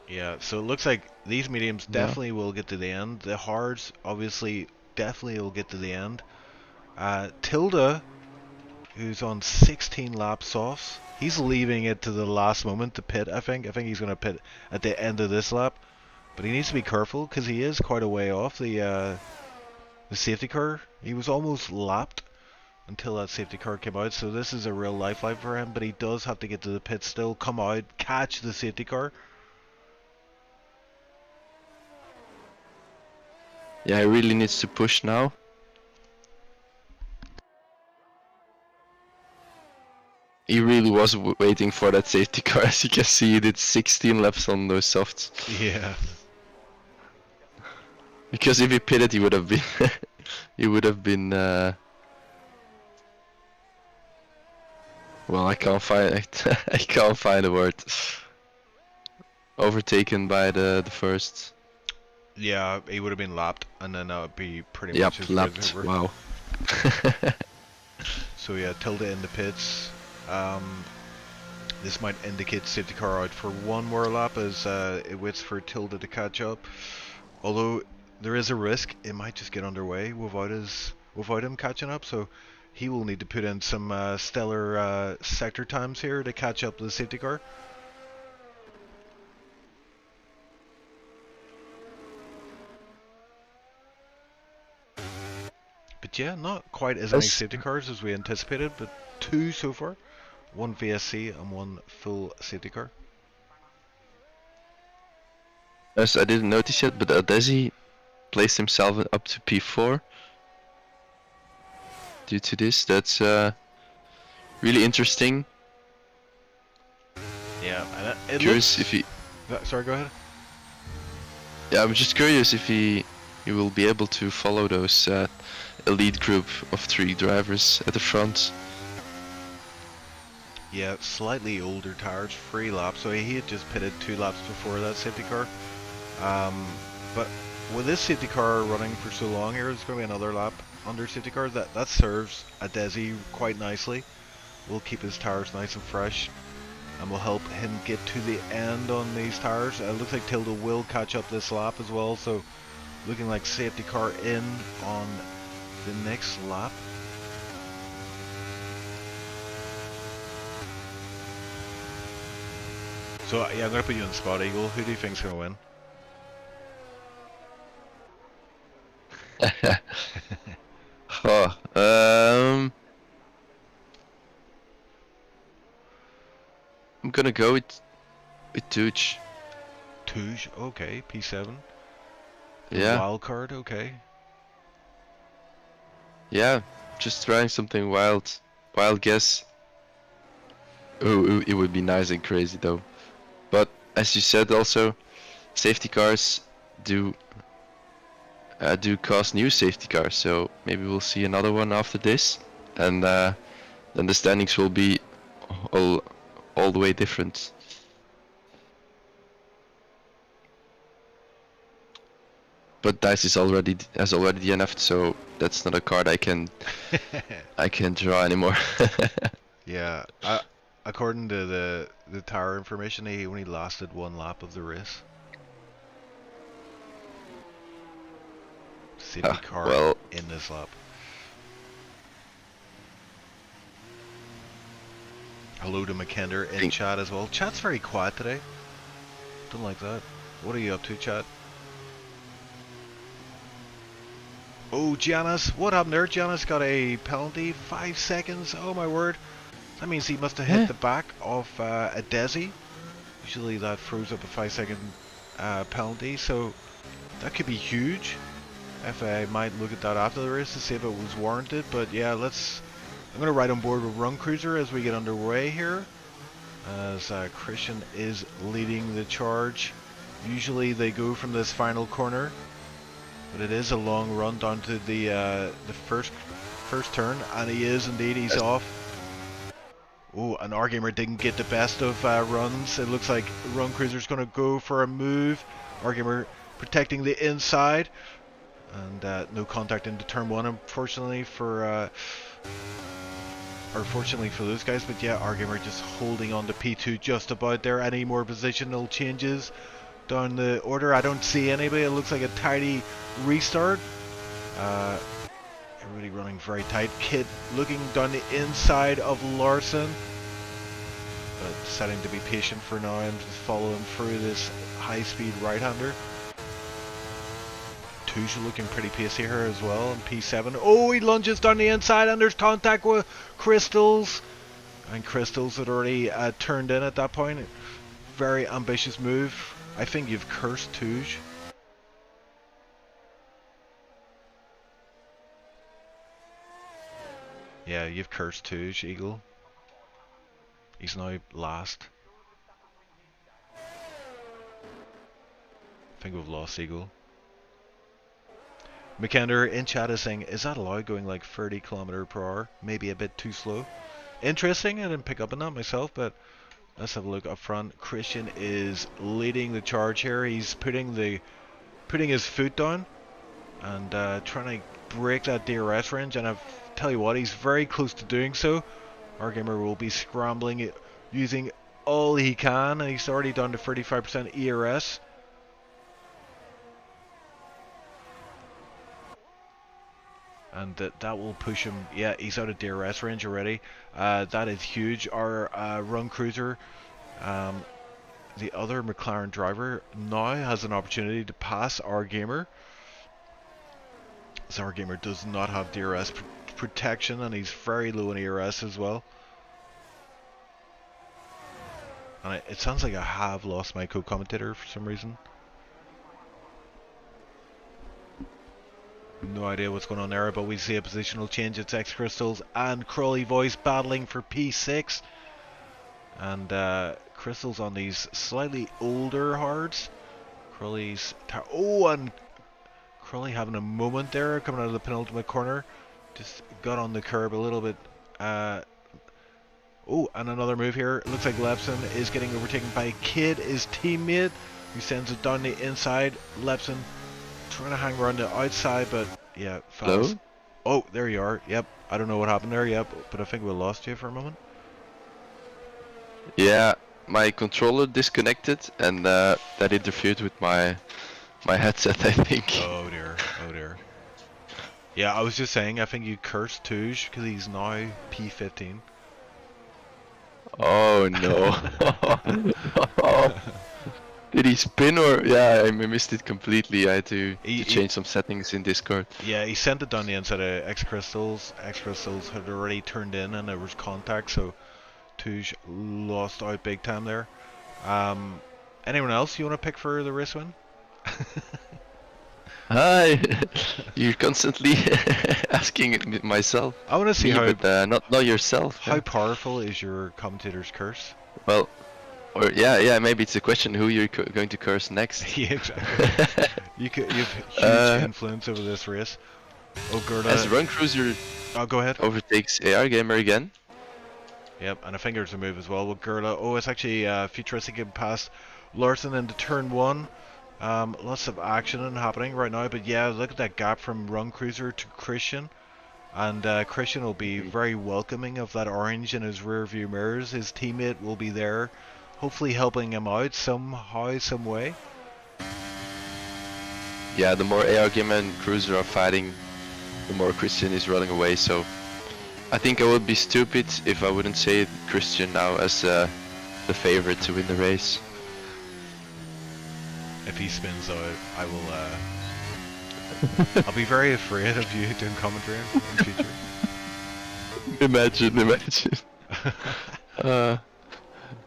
Yeah, so it looks like these mediums definitely will get to the end. The hards obviously definitely will get to the end. Tilda, who's on 16 lap softs, he's leaving it to the last moment to pit. I think he's going to pit at the end of this lap, but he needs to be careful because he is quite a way off the safety car. He was almost lapped until that safety car came out, so this is a real lifeline for him. But he does have to get to the pit still, come out, catch the safety car. Yeah, he really needs to push now. He really was waiting for that safety car. As you can see, he did 16 laps on those softs. Yeah. Because if he pitted, he would have been, he would have been. Well, I can't find I can't find a word. Overtaken by the first. Yeah, he would have been lapped, and then that would be pretty Yep, much his race lapped. over. Wow. So yeah, Tilda in the pits. This might indicate safety car out for one more lap as it waits for Tilda to catch up. Although there is a risk it might just get underway without him catching up. So he will need to put in some stellar sector times here to catch up to the safety car. But yeah, not quite as many safety cars as we anticipated, but 2 so far. 1 VSC and 1 full safety car. Yes, I didn't notice yet, but Desi placed himself up to P4 due to this. That's really interesting. Yeah, and it Curious looks... if he. Sorry, go ahead. Yeah, I'm just curious if he will be able to follow those elite group of 3 drivers at the front. Yeah, slightly older tires, 3 laps, so he had just pitted 2 laps before that safety car. But with this safety car running for so long here, there's going to be another lap under safety car. That serves a Desi quite nicely. We'll keep his tires nice and fresh, and will help him get to the end on these tires. It looks like Tilda will catch up this lap as well, so looking like safety car in on the next lap. So yeah, I'm going to put you in Spot Eagle. Who do you think's going to win? Oh, I'm gonna go with Tooch. Touge, okay. P7. Yeah. Wild card, okay. Yeah, just trying something wild. Wild guess. Oh, it would be nice and crazy though. But as you said, also, safety cars do cost new safety cars. So maybe we'll see another one after this, and then the standings will be all the way different. But Dice has already DNF'd, so that's not a card I can draw anymore. Yeah, according to the tower information, he only lasted 1 lap of the race. Safety car well, in this lap. Hello to McKender in chat as well. Chat's very quiet today. Don't like that. What are you up to, chat? Oh, Giannis. What happened there? Giannis got a penalty. 5 seconds. Oh, my word. That means he must have hit the back of a Desi. Usually that throws up a 5-second penalty. So that could be huge. FA might look at that after the race to see if it was warranted. But yeah, I'm going to ride on board with Run Cruiser as we get underway here. As Christian is leading the charge. Usually they go from this final corner. But it is a long run down to the first turn, and he is indeed. He's off. Oh, and Gamer didn't get the best of runs. It looks like Run Cruiser's going to go for a move. Gamer protecting the inside, and no contact into turn 1, unfortunately for fortunately for those guys. But yeah, Gamer just holding on to P2 just about there. Any more positional changes down the order? I don't see anybody. It looks like a tidy restart. Everybody running very tight. Kid looking down the inside of Larson, but deciding to be patient for now and just follow him through this high-speed right-hander. Touche looking pretty pacey here as well, and P7. Oh, he lunges down the inside, and there's contact with Crystals, and Crystals had already turned in at that point. Very ambitious move. I think you've cursed Touche. Yeah, you've cursed too, Eagle. He's now last. I think we've lost Eagle. McKender in chat is saying, is that allowed going like 30 km/h? Maybe a bit too slow. Interesting, I didn't pick up on that myself, but let's have a look up front. Christian is leading the charge here. He's putting his foot down and trying to break that DRS range, and I've tell you what, he's very close to doing so. Our gamer will be scrambling it using all he can, and he's already down to 35% ERS. And that will push him. Yeah, he's out of DRS range already. That is huge. Our run cruiser, the other McLaren driver, now has an opportunity to pass our gamer. So our gamer does not have DRS protection, and he's very low in ERS as well. And it sounds like I have lost my co-commentator for some reason. No idea what's going on there, but we see a positional change. It's X Crystals and Crawley Voice battling for P6. And Crystals on these slightly older hards. Crawley's... and Crawley having a moment there, coming out of the penultimate corner. Just got on the curb a little bit. And another move here. It looks like Lepson is getting overtaken by Kid, his teammate, who sends it down the inside. Lepson trying to hang around the outside, but yeah, fast. Oh, there you are. Yep, I don't know what happened there. Yep, but I think we lost you for a moment. Yeah, my controller disconnected, and that interfered with my headset, I think. Oh dear, oh dear. Yeah, I was just saying, I think you cursed Touge because he's now P15. Oh no. Did he spin or... Yeah, I missed it completely. I had to change some settings in Discord. Yeah, he sent it down the inside of X Crystals. X Crystals had already turned in and there was contact, so Touge lost out big time there. Anyone else you want to pick for the race win? Hi! You're constantly asking myself. I want to see how... But not yourself. How powerful is your commentator's curse? Well... Or yeah, maybe it's a question who you're going to curse next. Yeah, exactly. You have huge influence over this race. Oh, Gerda. As Run Cruiser go ahead. Overtakes AR Gamer again. Yep, and I think there's a move as well with Gerda. Oh, it's actually Futuristic getting past Larson into turn 1. Lots of action happening right now, but yeah, look at that gap from Run Cruiser to Christian. And Christian will be very welcoming of that orange in his rear view mirrors. His teammate will be there, hopefully helping him out somehow, some way. Yeah, the more AR Gamer and Cruiser are fighting, the more Christian is running away, so I think I would be stupid if I wouldn't say Christian now as the favorite to win the race. If he spins out, I will I'll be very afraid of you doing commentary in the future. Imagine.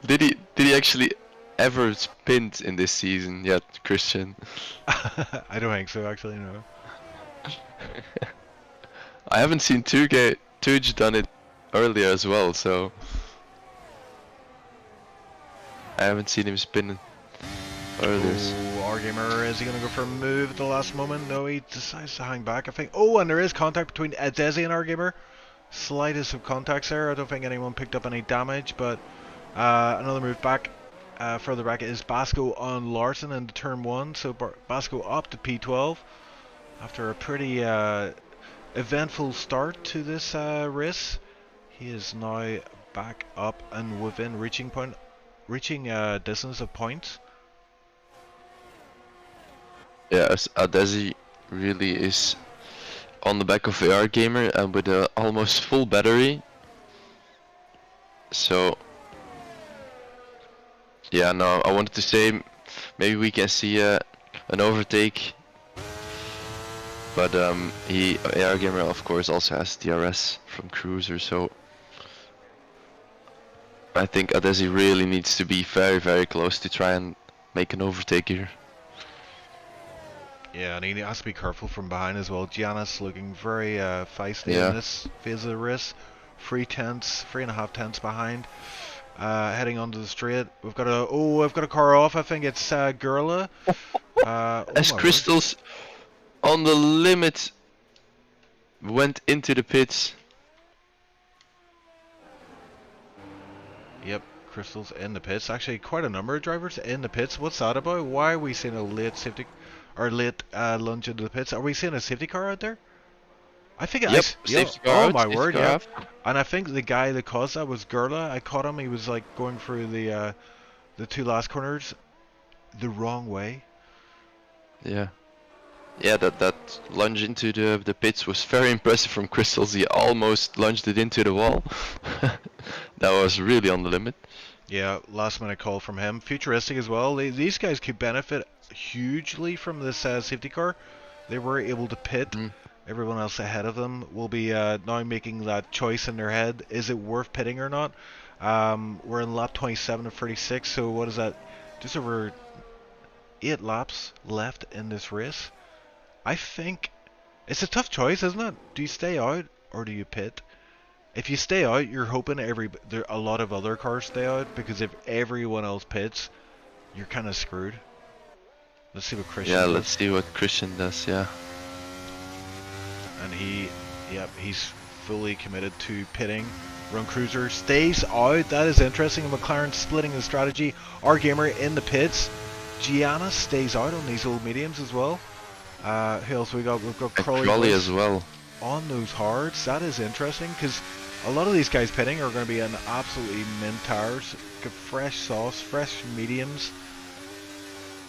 Did he actually ever spin in this season yet, Christian? I don't think so, actually, no. I haven't seen Tuj done it earlier as well, so I haven't seen him spin earlier. Oh, our gamer, is he going to go for a move at the last moment? No, he decides to hang back, I think. Oh, and there is contact between Desi and our gamer. Slightest of contacts there. I don't think anyone picked up any damage, but another move back, further back, is Basco on Larson into turn 1. So Basco up to P12 after a pretty eventful start to this race. He is now back up and within reaching distance of points. Yeah, Adesi really is on the back of AR Gamer and with a almost full battery. So yeah, no, I wanted to say maybe we can see an overtake, but AR Gamer of course also has DRS from Cruiser, so I think Adesi really needs to be very, very close to try and make an overtake here. Yeah, and he has to be careful from behind as well. Giannis looking very feisty in this phase of the race. three and a half tenths behind. Heading onto the straight. We've got I've got a car off. I think it's Gurla. Oh As my word. Crystals on the limit went into the pits. Yep, Crystals in the pits. Actually, quite a number of drivers in the pits. What's that about? Why are we seeing a late safety or late lunge into the pits? Are we seeing a safety car out there? I think Yep, yeah. safety car Oh out, my safety word, car yeah. out. And I think the guy that caused that was Gurla. I caught him. He was like going through the two last corners the wrong way. Yeah. Yeah, that lunge into the pits was very impressive from Crystals. He almost lunged it into the wall. That was really on the limit. Yeah, last minute call from him. Futuristic as well. These guys could benefit hugely from this safety car. They were able to pit. Everyone else ahead of them will be now making that choice in their head. Is it worth pitting or not? We're in lap 27 of 36, so what is that? Just over 8 laps left in this race. I think it's a tough choice, isn't it? Do you stay out or do you pit? If you stay out, you're hoping a lot of other cars stay out, because if everyone else pits, you're kind of screwed. Let's see what Christian does. Yeah, let's see what Christian does, yeah. And he's fully committed to pitting. Run Cruiser stays out. That is interesting. McLaren splitting the strategy. Our Gamer in the pits. Gianna stays out on these old mediums as well. Who else we got? We've got Crawley as well. On those hards. That is interesting, because a lot of these guys pitting are going to be on absolutely mint tires. Got fresh sauce, fresh mediums.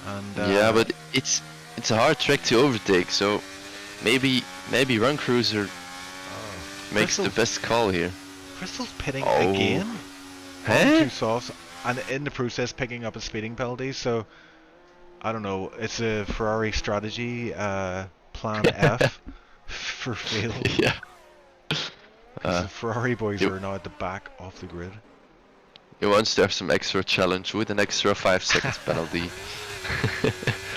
And yeah, but it's a hard track to overtake, so maybe Run Cruiser makes the best call here. Crystal's pitting again. Huh? Two softs, and in the process picking up a speeding penalty. So I don't know. It's a Ferrari strategy, plan F for fail. Yeah. The Ferrari boys are now at the back off the grid. He wants to have some extra challenge with an extra 5 seconds penalty.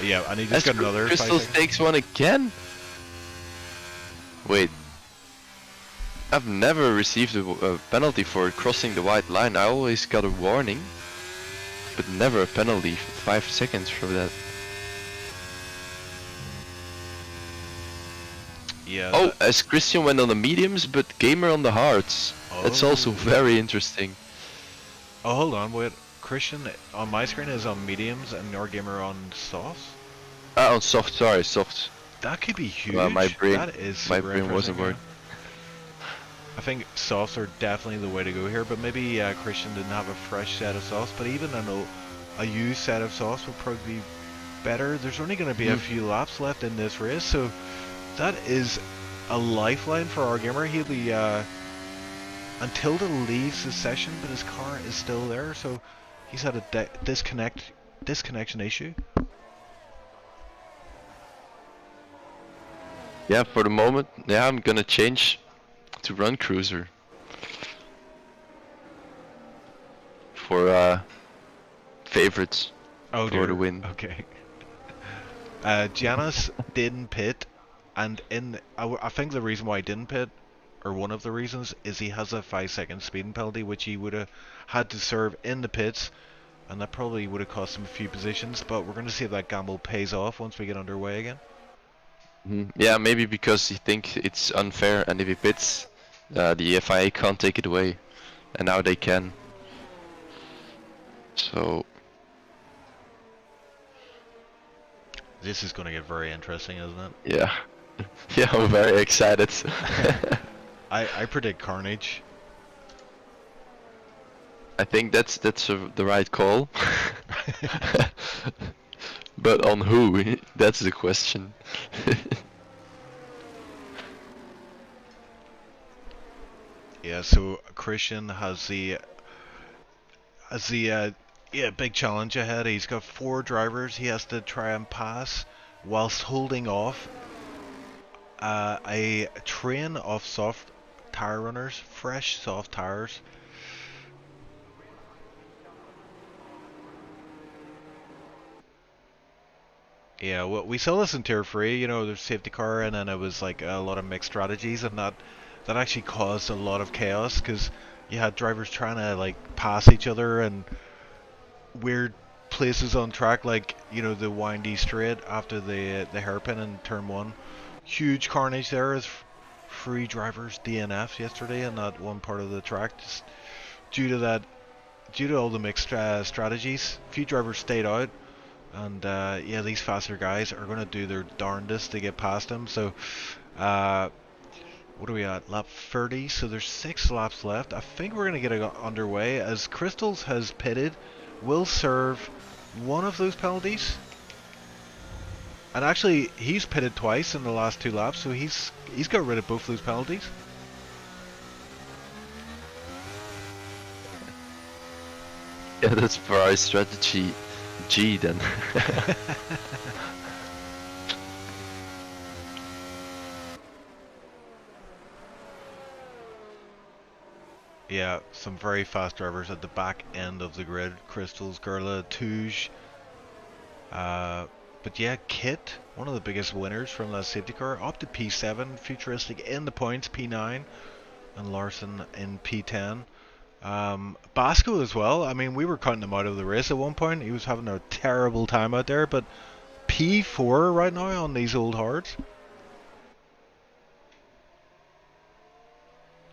Yeah, and he just got another 5 Crystals seconds. takes one again. Wait. I've never received a penalty for crossing the white line. I always got a warning, but never a penalty. 5 seconds for that. Yeah. Oh, as Christian went on the mediums, but Gamer on the hards. That's also very interesting. Oh, hold on, wait. Christian on my screen is on mediums and your Gamer on softs? On soft, sorry, soft. That could be huge. My brain, that is my super brain wasn't working. I think softs are definitely the way to go here, but maybe Christian didn't have a fresh set of softs, but even a used set of softs would probably be better. There's only going to be a few laps left in this race, so that is a lifeline for our Gamer. He'll be until the leaves the session, but his car is still there, so he's had a disconnection issue. Yeah, for the moment, yeah, I'm gonna change to Run Cruiser for favorites for the win. Okay. Giannis didn't pit, and I think the reason why he didn't pit, or one of the reasons, is he has a 5-second speeding penalty, which he would have had to serve in the pits, and that probably would have cost him a few positions, but we're going to see if that gamble pays off once we get underway again. Yeah, maybe because he thinks it's unfair, and if he pits, the FIA can't take it away, and now they can. So this is going to get very interesting, isn't it? yeah, yeah, I'm very excited. I predict carnage. I think that's the right call. But on who? That's the question. Yeah, so Christian has the big challenge ahead. He's got 4 drivers he has to try and pass whilst holding off a train of soft tire runners, fresh soft tires. Yeah, well, we saw this in Tier 3, you know, there's safety car, and then it was like a lot of mixed strategies, and that that actually caused a lot of chaos because you had drivers trying to like pass each other and weird places on track, like the windy straight after the hairpin in turn one. Huge carnage there as three drivers DNF yesterday in that one part of the track, just due to that, due to all the mixed strategies. A few drivers stayed out, and yeah, these faster guys are going to do their darndest to get past them. So what are we at? Lap 30, so there's 6 laps left. I think we're going to get it underway as Crystals has pitted, will serve one of those penalties. And actually, he's pitted twice in the last 2 laps, so he's got rid of both those penalties. Yeah, that's for our strategy G then. Yeah, some very fast drivers at the back end of the grid. Crystals, Gurla, Touge. But yeah, Kit, one of the biggest winners from that safety car, up to P7, Futuristic in the points, P9, and Larson in P10. Basco as well. I mean, we were counting him out of the race at one point. He was having a terrible time out there, but P4 right now on these old hards.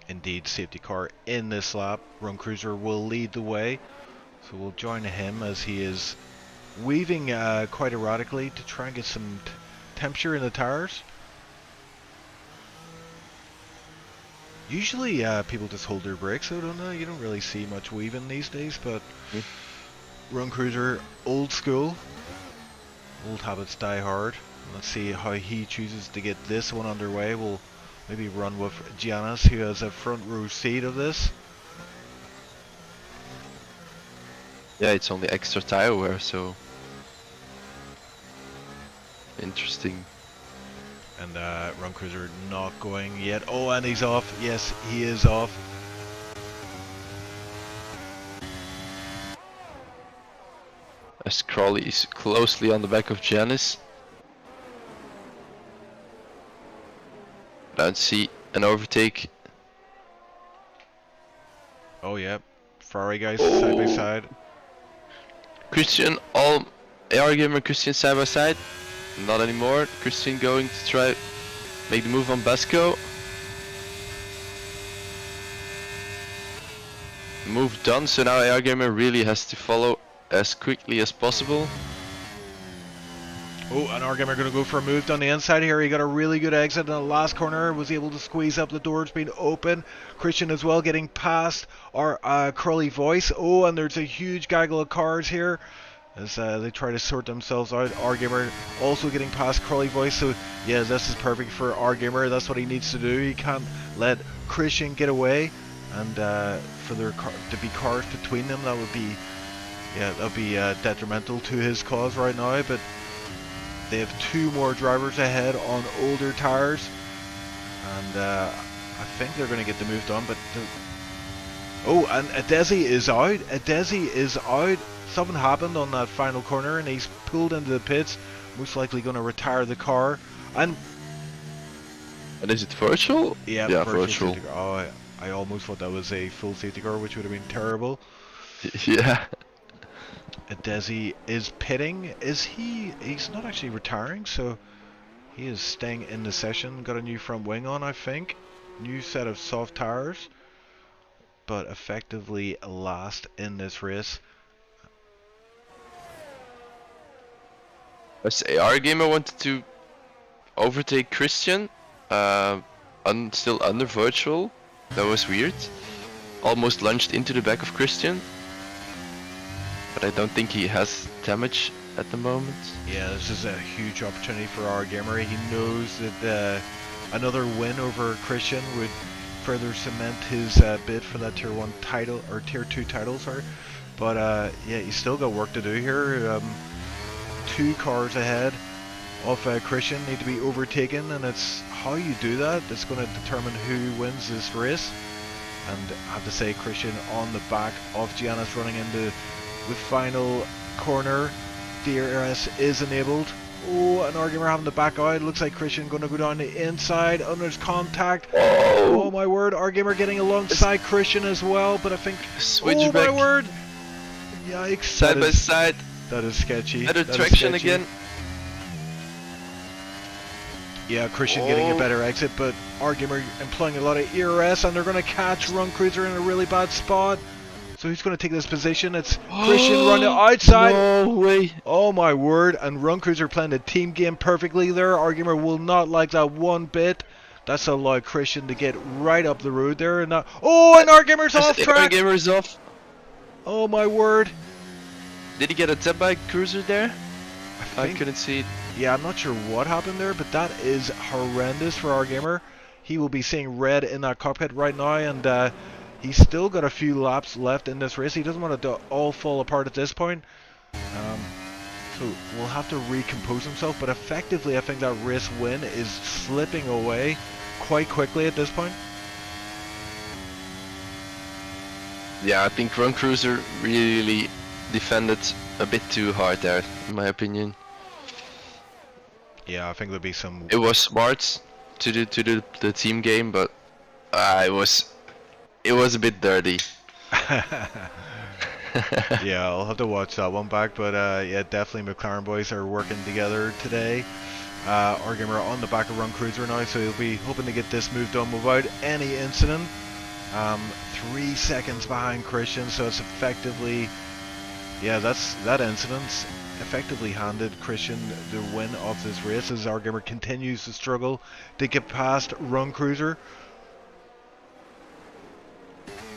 Indeed, safety car in this lap. Run Cruiser will lead the way, so we'll join him as he is weaving quite erratically to try and get some temperature in the tires. Usually people just hold their brakes, so don't know. You don't really see much weaving these days, but Run Cruiser, old school. Old habits die hard. Let's see how he chooses to get this one underway. We'll maybe run with Giannis, who has a front row seat of this. Yeah, it's only extra tire wear, so interesting. And Run Cruiser not going yet. Oh, and he's off. Yes, he is off. As Crawley is closely on the back of Janice. Don't see an overtake. Oh yeah, Ferrari guys side by side. Christian, all AR Gamer Christian side by side. Not anymore. Christian going to try make the move on Basco. Move done, so now AR Gamer really has to follow as quickly as possible. Oh, and Argamer going to go for a move down the inside here. He got a really good exit in the last corner. Was able to squeeze up the doors being open. Christian as well getting past our Crowley Voice. Oh, and there's a huge gaggle of cars here as they try to sort themselves out. Argamer also getting past Crowley Voice. So yeah, this is perfect for Argamer. That's what he needs to do. He can't let Christian get away. And for there to be cars between them, that would be detrimental to his cause right now. But they have 2 more drivers ahead on older tires, and I think they're going to get the move done. But oh, and Adesi is out. Adesi is out. Something happened on that final corner, and he's pulled into the pits. Most likely going to retire the car. And is it virtual? Yeah, virtual. Oh, I almost thought that was a full safety car, which would have been terrible. Yeah. Adesi is pitting. He's not actually retiring, so he is staying in the session. Got a new front wing on, I think. New set of soft tires, but effectively last in this race. As AR Gamer wanted to overtake Christian, still under virtual. That was weird. Almost lunged into the back of Christian. But I don't think he has damage at the moment. Yeah, this is a huge opportunity for our gamer. He knows that another win over Christian would further cement his bid for that Tier 1 title, or Tier 2 title, sorry. But yeah, he's still got work to do here. 2 cars ahead of Christian need to be overtaken, and it's how you do that that's going to determine who wins this race. And I have to say, Christian on the back of Giannis running into the final corner. DRS is enabled. Oh, and Argumer having the back out. Looks like Christian going to go down the inside. And there's contact. Oh, Oh my word, Argumer getting alongside Christian as well, but I think... switchback. Oh my word! Yikes. Side by side. That is sketchy. Better That is traction sketchy. again. Yeah, Christian getting a better exit, but Argumer employing a lot of ERS, and they're going to catch Run Cruiser in a really bad spot. So who's going to take this position? It's Christian running outside. No way. Oh my word, and Run Cruiser playing the team game perfectly there. Argumer will not like that one bit. That's allowed Christian to get right up the road there. And oh, and Argumer's off track. Argumer's off. Oh my word. Did he get a tap by Cruiser there? I think- couldn't see it. Yeah, I'm not sure what happened there, but that is horrendous for our gamer. He will be seeing red in that cockpit right now, and he's still got a few laps left in this race. He doesn't want it to all fall apart at this point. So we'll have to recompose himself, but effectively I think that race win is slipping away quite quickly at this point. Yeah, I think Run Cruiser really defended a bit too hard there, in my opinion. Yeah, I think there'll be some... It was smart to do the team game, but it was a bit dirty. Yeah, I'll have to watch that one back, but yeah, definitely McLaren boys are working together today. Argumer on the back of Run Cruiser now, so he'll be hoping to get this moved on without any incident. 3 seconds behind Christian, so it's effectively... Yeah, that incident's effectively handed Christian the win of this race as Argumer continues to struggle to get past Run Cruiser.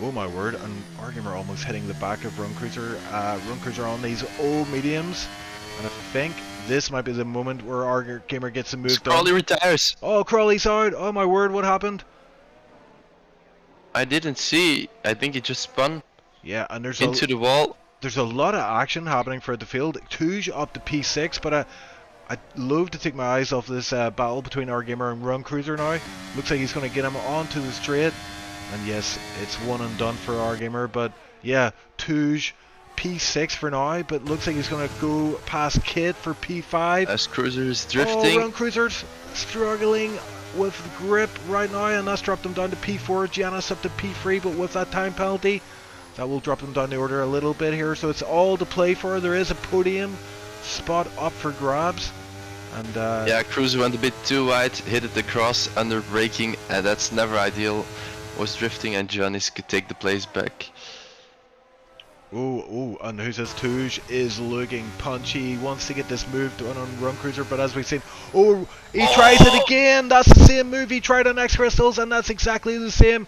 Oh my word, and Argumer almost hitting the back of Run Cruiser. Run Cruiser on these old mediums, and I think this might be the moment where Argumer gets a move done. Crawley retires. Oh, Crawley's out. Oh my word, what happened? I didn't see. I think he just spun Yeah, and there's into the wall. There's a lot of action happening throughout the field. Touge up to P6, but I'd love to take my eyes off this battle between Argumer and Run Cruiser now. Looks like he's going to get him onto the straight. And yes, it's one and done for Argumer, but yeah, Touge P6 for now, but looks like he's going to go past Kit for P5. As Cruiser is Oh, drifting. Run Cruiser's struggling with grip right now, and that's dropped him down to P4. Giannis up to P3, but with that time penalty, that will drop him down the order a little bit here. So it's all to play for. There is a podium spot up for grabs. And yeah, Cruiser went a bit too wide, hit it across, under braking, and that's never ideal. Was drifting, and Giannis could take the place back. Oh, and who says Touge is looking punchy. He wants to get this move done on Run Cruiser, but as we've seen, he tries it again. That's the same move he tried on X Crystals, and that's exactly the same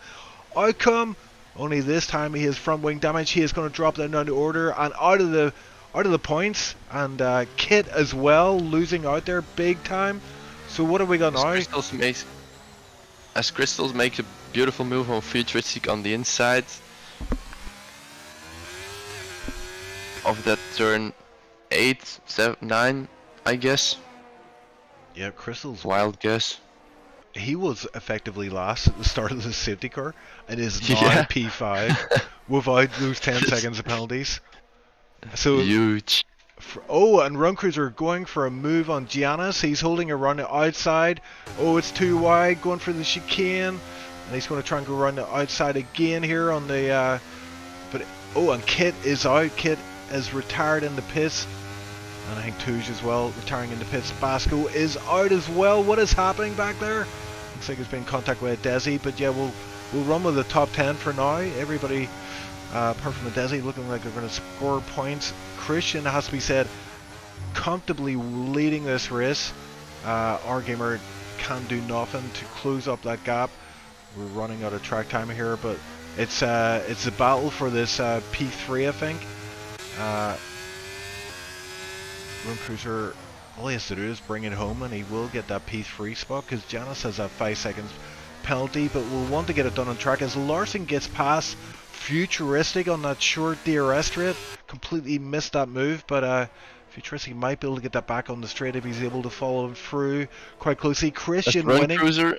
outcome. Only this time he has front wing damage. He is going to drop down the order and out of the points, and Kit as well losing out there big time. So what have we got now? As Crystals make a beautiful move on Futuristic on the inside of that turn 8, 7, 9, I guess. Yeah, Crystal's Wild guess. He was effectively last at the start of the safety car and is now Yeah. P5 without those 10 seconds of penalties. So Huge. and Run Cruiser going for a move on Giannis. He's holding a run outside. Oh, it's too wide, going for the chicane, and he's going to try and go around the outside again here on the and Kit is out. Kit is retired in the pits, and I think Touge as well retiring in the pits. Basco is out as well. What is happening back there? Looks like there's been contact with Desi, but yeah, we'll run with the top 10 for now. Everybody apart from the Desi looking like they're going to score points. Christian, has to be said, comfortably leading this race. Our gamer can do nothing to close up that gap. We're running out of track time here, but it's a battle for this P3, I think. Run Cruiser, all he has to do is bring it home, and he will get that P3 spot because Janice has a 5 seconds penalty, but we'll want to get it done on track as Larson gets past Futuristic on that short DRS straight. Completely missed that move, but Futuristic might be able to get that back on the straight if he's able to follow him through quite closely. Christian Run winning. Cruiser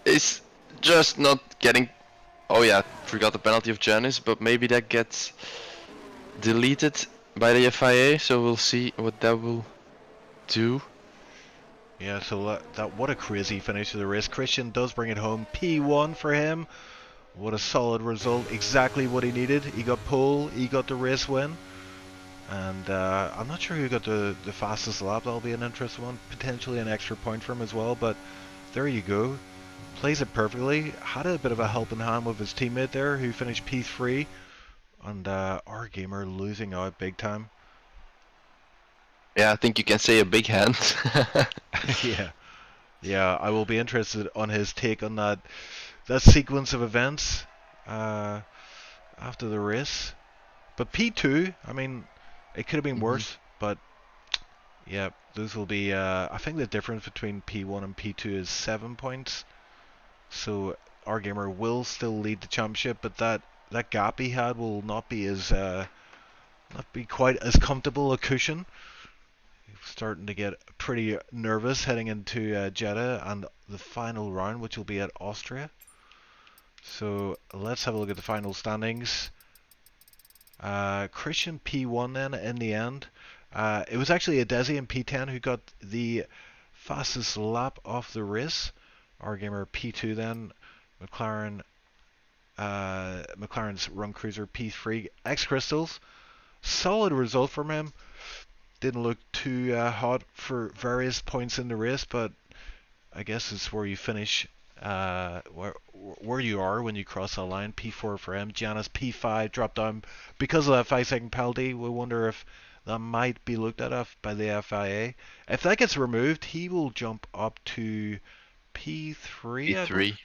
is just not getting. Oh yeah, forgot the penalty of Janice, but maybe that gets deleted by the FIA, so we'll see what that will 2. Yeah, so what a crazy finish to the race. Christian does bring it home. P1 for him. What a solid result. Exactly what he needed. He got pole. He got the race win. And I'm not sure who got the fastest lap. That'll be an interesting one. Potentially an extra point for him as well. But there you go. Plays it perfectly. Had a bit of a helping hand with his teammate there who finished P3. And our gamer losing out big time. Yeah, I think you can say a big hand. Yeah. Yeah, I will be interested on his take on that sequence of events after the race. But P2, I mean, it could have been worse, but yeah, those will be. I think the difference between P1 and P2 is 7 points. So our gamer will still lead the championship, but that gap he had will not be quite as comfortable a cushion. He's starting to get pretty nervous heading into Jeddah and the final round, which will be at Austria. So let's have a look at the final standings. Christian P1 then in the end. It was actually Adesi in P10 who got the fastest lap of the race. Our gamer P2 then. McLaren's Run Cruiser P3. X Crystals. Solid result from him. Didn't look too hot for various points in the race, but I guess it's where you finish, where you are when you cross the line. P4 for him. Giannis P5 dropped down because of that 5-second penalty. We wonder if that might be looked at by the FIA. If that gets removed, he will jump up to P3. P3.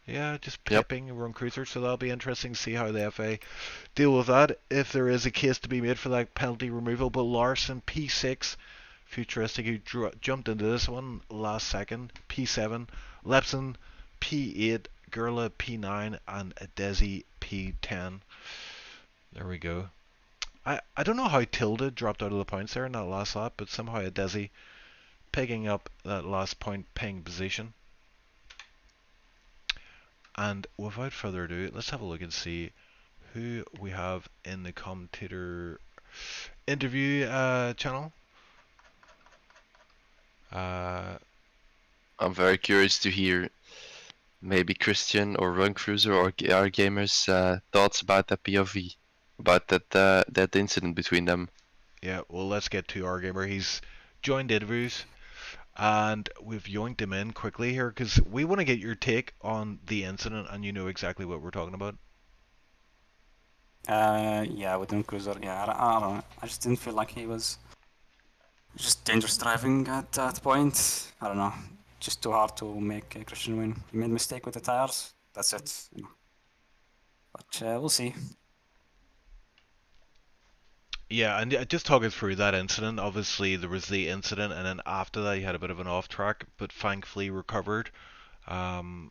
Yeah, just Yep. pipping Run Cruiser. So that'll be interesting to see how the FIA deal with that. If there is a case to be made for that penalty removal, but Larson P6. Futuristic who jumped into this one last second. P7, Lepson P8, Gerla P9, and Desi P10. There we go. I don't know how Tilda dropped out of the points there in that last lap, but somehow Desi picking up that last point paying position. And without further ado, let's have a look and see who we have in the commentator interview channel. I'm very curious to hear maybe Christian or Run Cruiser or our gamers' thoughts about that POV, about that incident between them. Yeah, well, let's get to our gamer. He's joined interviews, and we've yoinked him in quickly here because we want to get your take on the incident, and you know exactly what we're talking about. Yeah, with Run Cruiser, yeah, I don't know. I just didn't feel like he was just dangerous driving at that point. I don't know. Just too hard to make a Christian win. He made a mistake with the tires. That's it. You know. But we'll see. Yeah, and just talking through that incident, obviously there was the incident, and then after that you had a bit of an off track, but thankfully recovered. And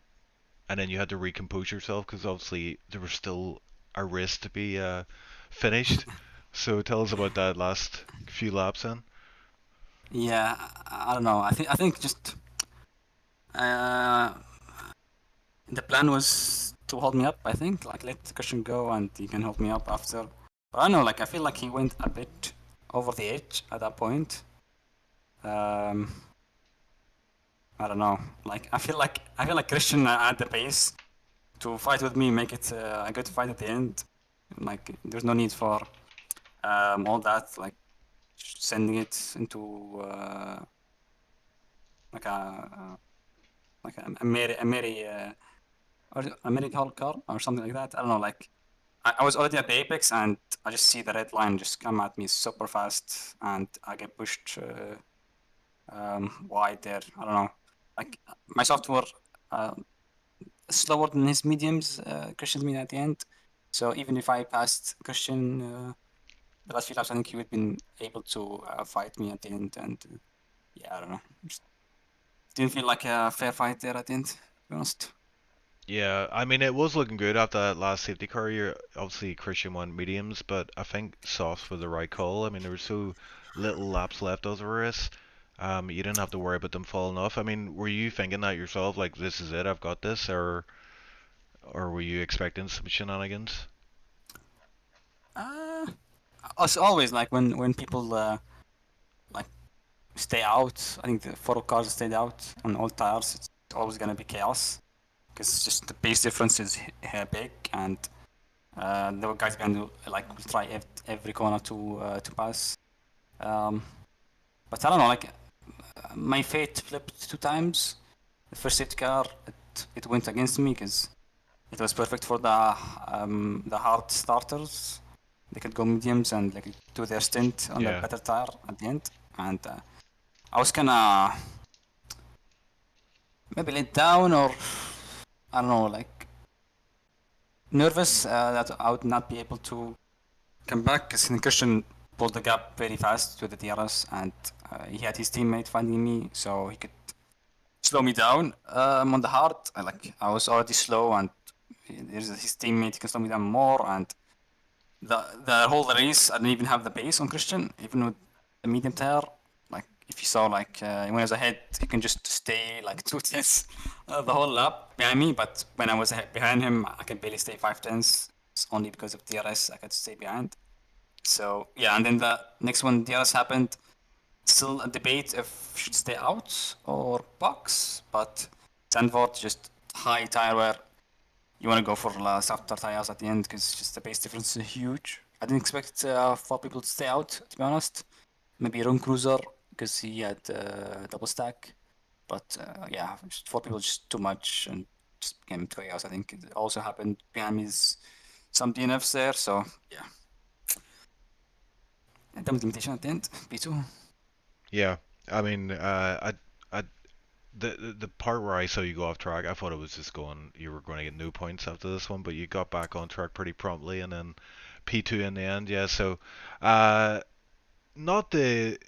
then you had to recompose yourself because obviously there was still a race to be finished. So tell us about that last few laps then. Yeah, I don't know. I think just the plan was to hold me up. I think like let Christian go and he can hold me up after. But I don't know. Like I feel like he went a bit over the edge at that point. I don't know. Like I feel like Christian had the pace to fight with me, make it a good fight at the end. Like there's no need for all that. Like sending it into like a American car or something like that. I don't know. Like I was already at the apex and I just see the red line just come at me super fast and I get pushed wide there. I don't know. Like my software slower than his mediums, Christian's medium at the end. So even if I passed Christian the last few laps, I think he would have been able to fight me at the end. And yeah, I don't know. Just didn't feel like a fair fight there at the end, to be honest. Yeah, I mean it was looking good after that last safety car. You're obviously Christian won mediums, but I think softs were the right call. I mean there were so little laps left of the race. You didn't have to worry about them falling off. I mean, were you thinking that yourself, like this is it, I've got this, or were you expecting some shenanigans? As always, like when people like stay out. I think the 4 cars stayed out on all tires. It's always gonna be chaos because just the pace difference is big, and the guys behind will try every corner to pass. But I don't know, like my fate flipped 2 times. The first safety car, it went against me because it was perfect for the hard starters. They could go mediums and like do their stint on the Yeah. better tire at the end. And I was kinda maybe let down, or I don't know, like nervous that I would not be able to come back because Christian pulled the gap very fast with the DRS, and he had his teammate finding me, so he could slow me down. On the hard, I was already slow, and there's his teammate can slow me down more, and the whole race I didn't even have the pace on Christian, even with the medium tire. Like if you saw when I was ahead, he can just stay like 2 tenths the whole lap behind me, but when I was behind him, I can barely stay 5 tenths. It's only because of DRS I could stay behind. So yeah, and then the next one DRS happened. Still a debate if should stay out or box, but Sandford just high tire wear. You want to go for softer tires at the end because just the pace difference is huge. I didn't expect 4 people to stay out, to be honest. Maybe Ron Cruiser because he had double stack, but yeah, just 4 people just too much and just became chaos. I think it also happened behind me is some DNFs there, so yeah. Double limitation at the end, P2. Yeah. I mean, the part where I saw you go off track, I thought it was just you were going to get no points after this one, but you got back on track pretty promptly, and then P2 in the end. Yeah. So, uh, not the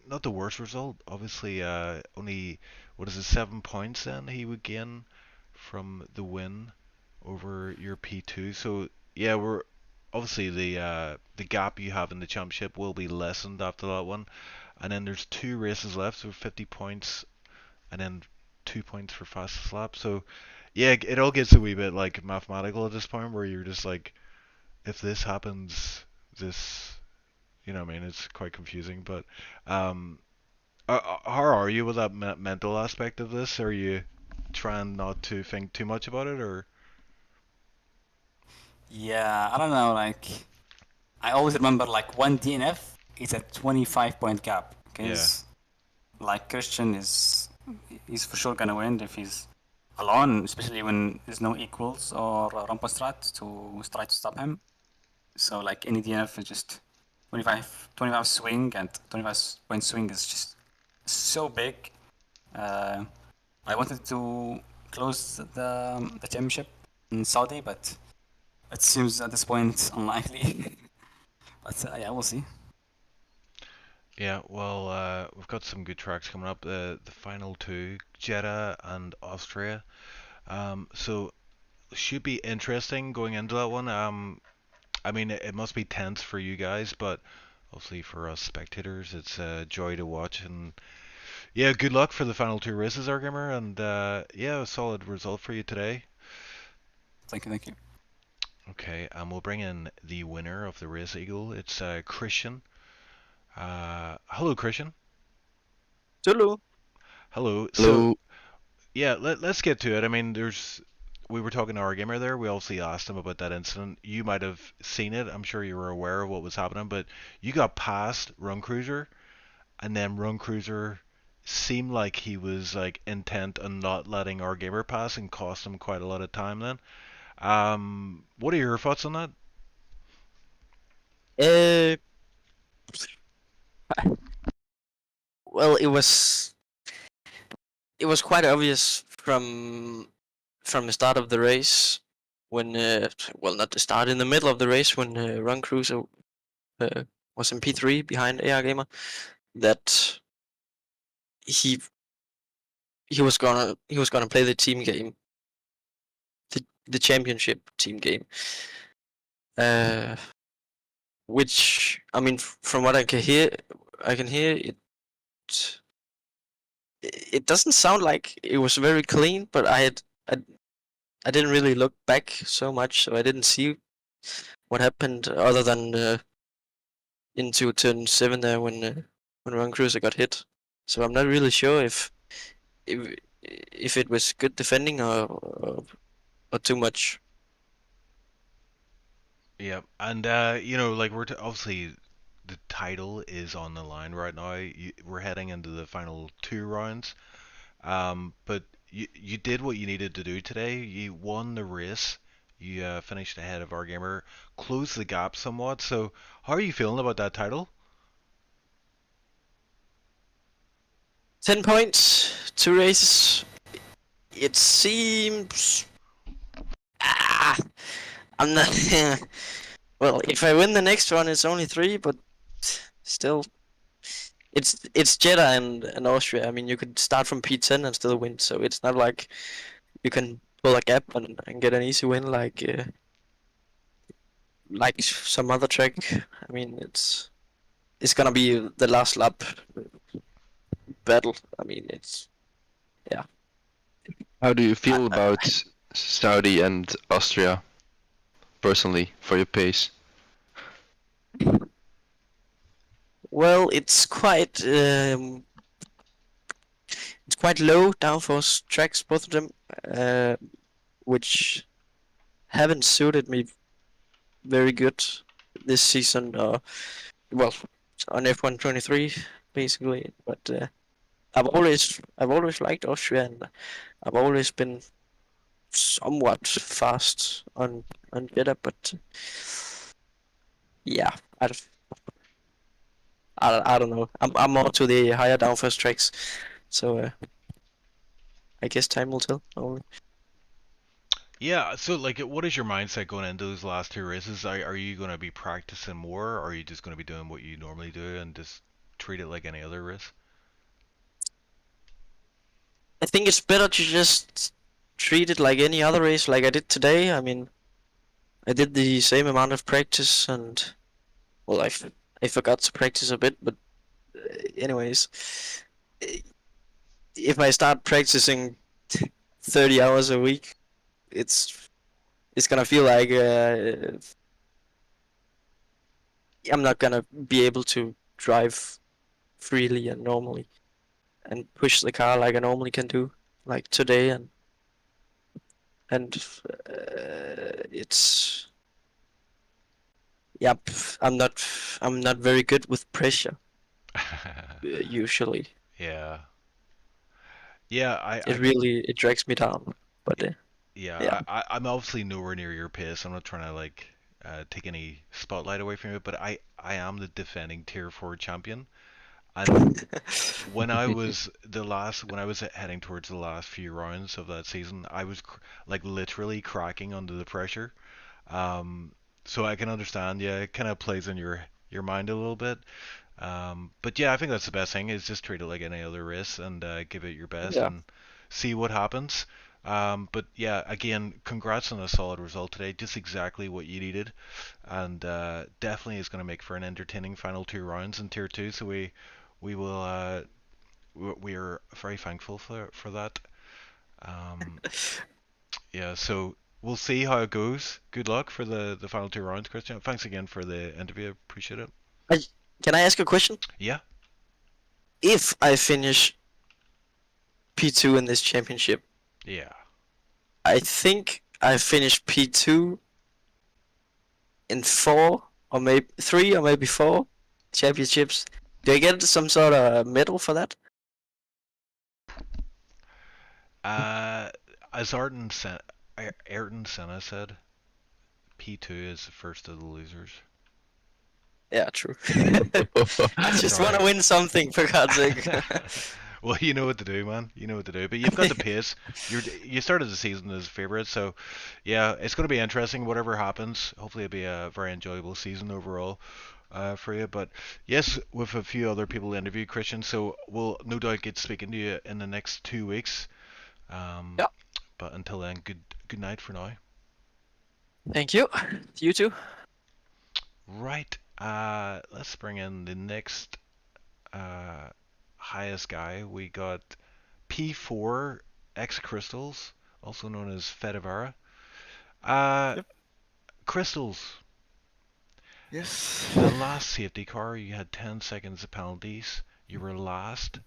not the worst result. Obviously, only what is it, 7 points then he would gain from the win over your P2. So yeah, we're obviously the gap you have in the championship will be lessened after that one, and then there's 2 races left, so 50 points, and then 2 points for fastest lap. So yeah, it all gets a wee bit like mathematical at this point, where you're just like, if this happens, this, I mean, it's quite confusing. But um, how are you with that mental aspect of this? Are you trying not to think too much about it, or? Yeah, I don't know, like I always remember like one DNF is a 25-point gap Yeah. because like Christian he's for sure gonna win if he's alone, especially when there's no equals or a rampa strat to try to stop him. So like any DNF is just 25 swing, and 25-point swing is just so big. I wanted to close the championship in Saudi, but it seems at this point unlikely. But yeah, we'll see. Yeah, well, we've got some good tracks coming up. The final two, Jeddah and Austria. So should be interesting going into that one. I mean, it must be tense for you guys, but obviously for us spectators, it's a joy to watch. And yeah, good luck for the final 2 races, Argamer, and yeah, a solid result for you today. Thank you, thank you. Okay, and we'll bring in the winner of the race eagle. It's Christian. Hello, Christian. Hello. Hello. So Hello. yeah, let's get to it. I mean, we were talking to our gamer there. We obviously asked him about that incident. You might have seen it. I'm sure you were aware of what was happening, but you got past Run Cruiser, and then Run Cruiser seemed like he was like intent on not letting our gamer pass, and cost him quite a lot of time then. What are your thoughts on that? Uh, well, it was quite obvious from the start of the race when well, not the start, in the middle of the race when Run Cruiser was in P3 behind AR Gamer, that he was gonna play the team game, the championship team game. Which, I mean, from what I can hear it doesn't sound like it was very clean, but I didn't really look back so much, so I didn't see what happened other than into turn 7 there when Run Cruiser got hit. So I'm not really sure if it was good defending or too much. Yeah, and you know, like obviously the title is on the line right now. We're heading into the final 2 rounds. But you did what you needed to do today. You won the race. You finished ahead of our gamer, closed the gap somewhat. So, how are you feeling about that title? 10 points, 2 races. It seems. Ah, I'm not. Well, if I win the next one, it's only 3, but still, it's Jeddah and Austria. I mean, you could start from P10 and still win, so it's not like you can pull a gap and get an easy win like some other track. I mean, it's gonna be the last lap battle. I mean, it's yeah. How do you feel I, about Saudi and Austria, personally, for your pace? well, it's quite low downforce tracks, both of them, uh, which haven't suited me very good this season. Well, on F123 basically, but I've always liked Austria, and I've always been somewhat fast on Jeddah, but yeah, I don't know. I'm more to the higher downforce tracks, so I guess time will tell. Only. Yeah. So, like, what is your mindset going into those last 2 races? Are you going to be practicing more, or are you just going to be doing what you normally do and just treat it like any other race? I think it's better to just treat it like any other race, like I did today. I mean, I did the same amount of practice, and well, I forgot to practice a bit, but anyways, if I start practicing 30 hours a week, it's gonna feel like I'm not gonna be able to drive freely and normally and push the car like I normally can do, like today, and it's yep. I'm not very good with pressure usually. Yeah. Yeah, It really it drags me down, but yeah. I'm obviously nowhere near your pace. I'm not trying to like take any spotlight away from you, but I am the defending Tier 4 champion. And when I was heading towards the last few rounds of that season, I was like literally cracking under the pressure. Um, so I can understand. Yeah, it kind of plays on your mind a little bit. But yeah, I think that's the best thing is just treat it like any other race and give it your best Yeah. and see what happens. But yeah, again, congrats on a solid result today. Just exactly what you needed, and definitely is going to make for an entertaining final 2 rounds in Tier 2. So we will we are very thankful for that. Um, yeah, so we'll see how it goes. Good luck for the final 2 rounds, Christian. Thanks again for the interview. Appreciate it. I, can I ask a question? Yeah. If I finish P2 in this championship, Yeah. I think I finished P2 in 4 or maybe 3 or maybe 4 championships. Do I get some sort of medal for that? Uh, as Ayrton Senna said, P2 is the first of the losers. Yeah, true. I just want Sorry. to win something, for God's sake. Well, you know what to do, man. You know what to do. But you've got the pace. You started the season as favorite, so yeah, it's going to be interesting. Whatever happens, hopefully it'll be a very enjoyable season overall for you. But yes, with a few other people to interview, Christian. So we'll no doubt get speaking to you in the next 2 weeks. Um, Yeah. but until then, good night for now. Thank you. You too. Right. Let's bring in the next highest guy. We got P4 X Crystals, also known as Fedivara. Yep. Crystals, Yes. the last safety car, you had 10 seconds of penalties. You were last.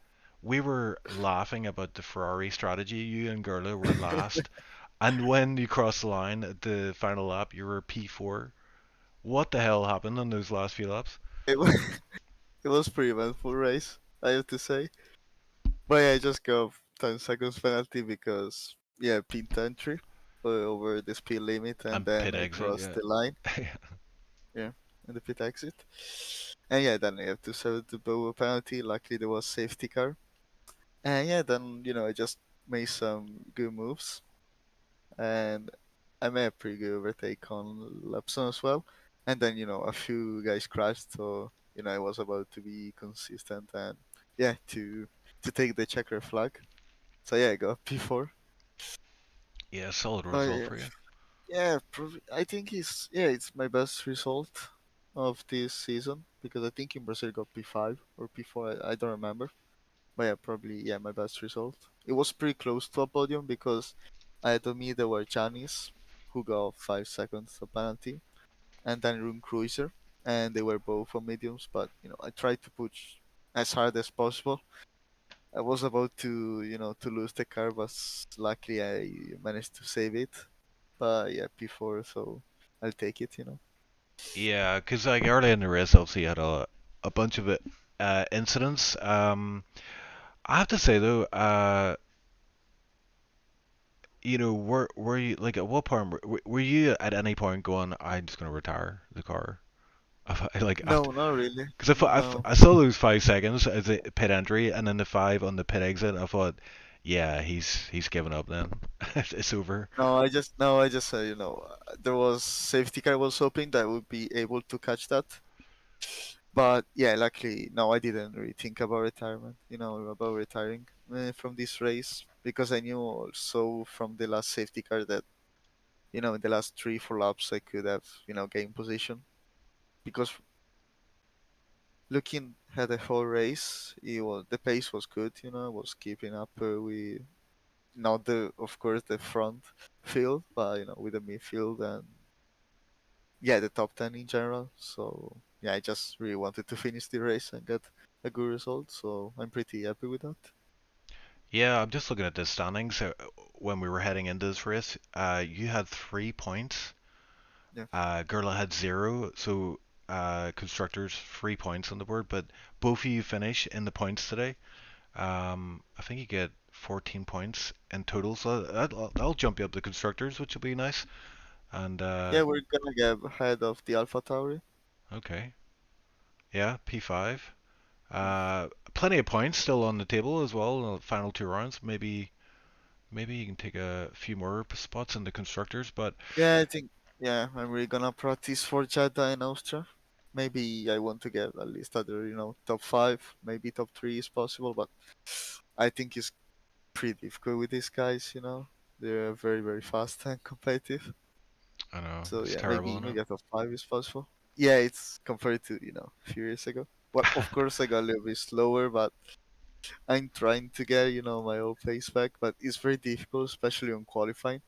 we were laughing about the Ferrari strategy. You and Gerla were last, and when you crossed the line at the final lap, you were P4. What the hell happened on those last few laps? It was it was pretty eventful race, I have to say. But yeah, I just got 10 seconds penalty because pit entry over the speed limit, and And then pit I exit, crossed yeah. the line. Yeah, in the pit exit. And yeah, then I have to serve the bow penalty. Luckily, there was safety car. And yeah, then I just made some good moves, and I made a pretty good overtake on Lapson as well. And then a few guys crashed, so I was about to be consistent and to take the checker flag. So yeah, I got P4. Yeah, solid But result for you. I think it's my best result of this season because I think in Brazil got P5 or P4. I don't remember. But yeah, probably my best result. It was pretty close to a podium because ahead of me there were Janis who got 5 seconds of penalty, and then Rune Cruiser, and they were both on mediums. But I tried to push as hard as possible. I was about to lose the car, but luckily I managed to save it. But yeah, P4, so I'll take it. Yeah, because like early in the race, obviously you had a bunch of incidents. I have to say though, were you like at what point were you at any point going, I'm just gonna retire the car? Like No, not really. because No. I saw those 5 seconds as a pit entry and then the five on the pit exit. I thought, yeah, he's given up then. It's over. No, I just there was safety car. I was hoping that I would be able to catch that, but yeah, luckily, no, I didn't really think about retirement. About retiring from this race because I knew also from the last safety car that in the last 3-4 laps I could have gained position because looking at the whole race, the pace was good. I was keeping up with not of course the front field, but with the midfield and the top 10 in general. So yeah, I just really wanted to finish the race and get a good result. So I'm pretty happy with that. Yeah, I'm just looking at the standings. When we were heading into this race, you had 3 points. Yeah, Gerla had zero, so constructors 3 points on the board, but both of you finish in the points today. I think you get 14 points in total, so that'll jump you up the constructors, which will be nice. And yeah, we're gonna get ahead of the Alpha Tauri. okay, yeah, P5. Plenty of points still on the table as well in the final 2 rounds. Maybe you can take a few more spots in the constructors, but Yeah, I think I'm really gonna practice for Jeddah in Austria. Maybe I want to get at least other top five, maybe top three is possible, but I think it's pretty difficult with these guys. They're very very fast and competitive. I know So it's yeah, terrible, maybe isn't it? maybe a top five is possible. Yeah, it's compared to a few years ago. Well, of course I got a little bit slower, but I'm trying to get my old pace back. But it's very difficult, especially on qualifying.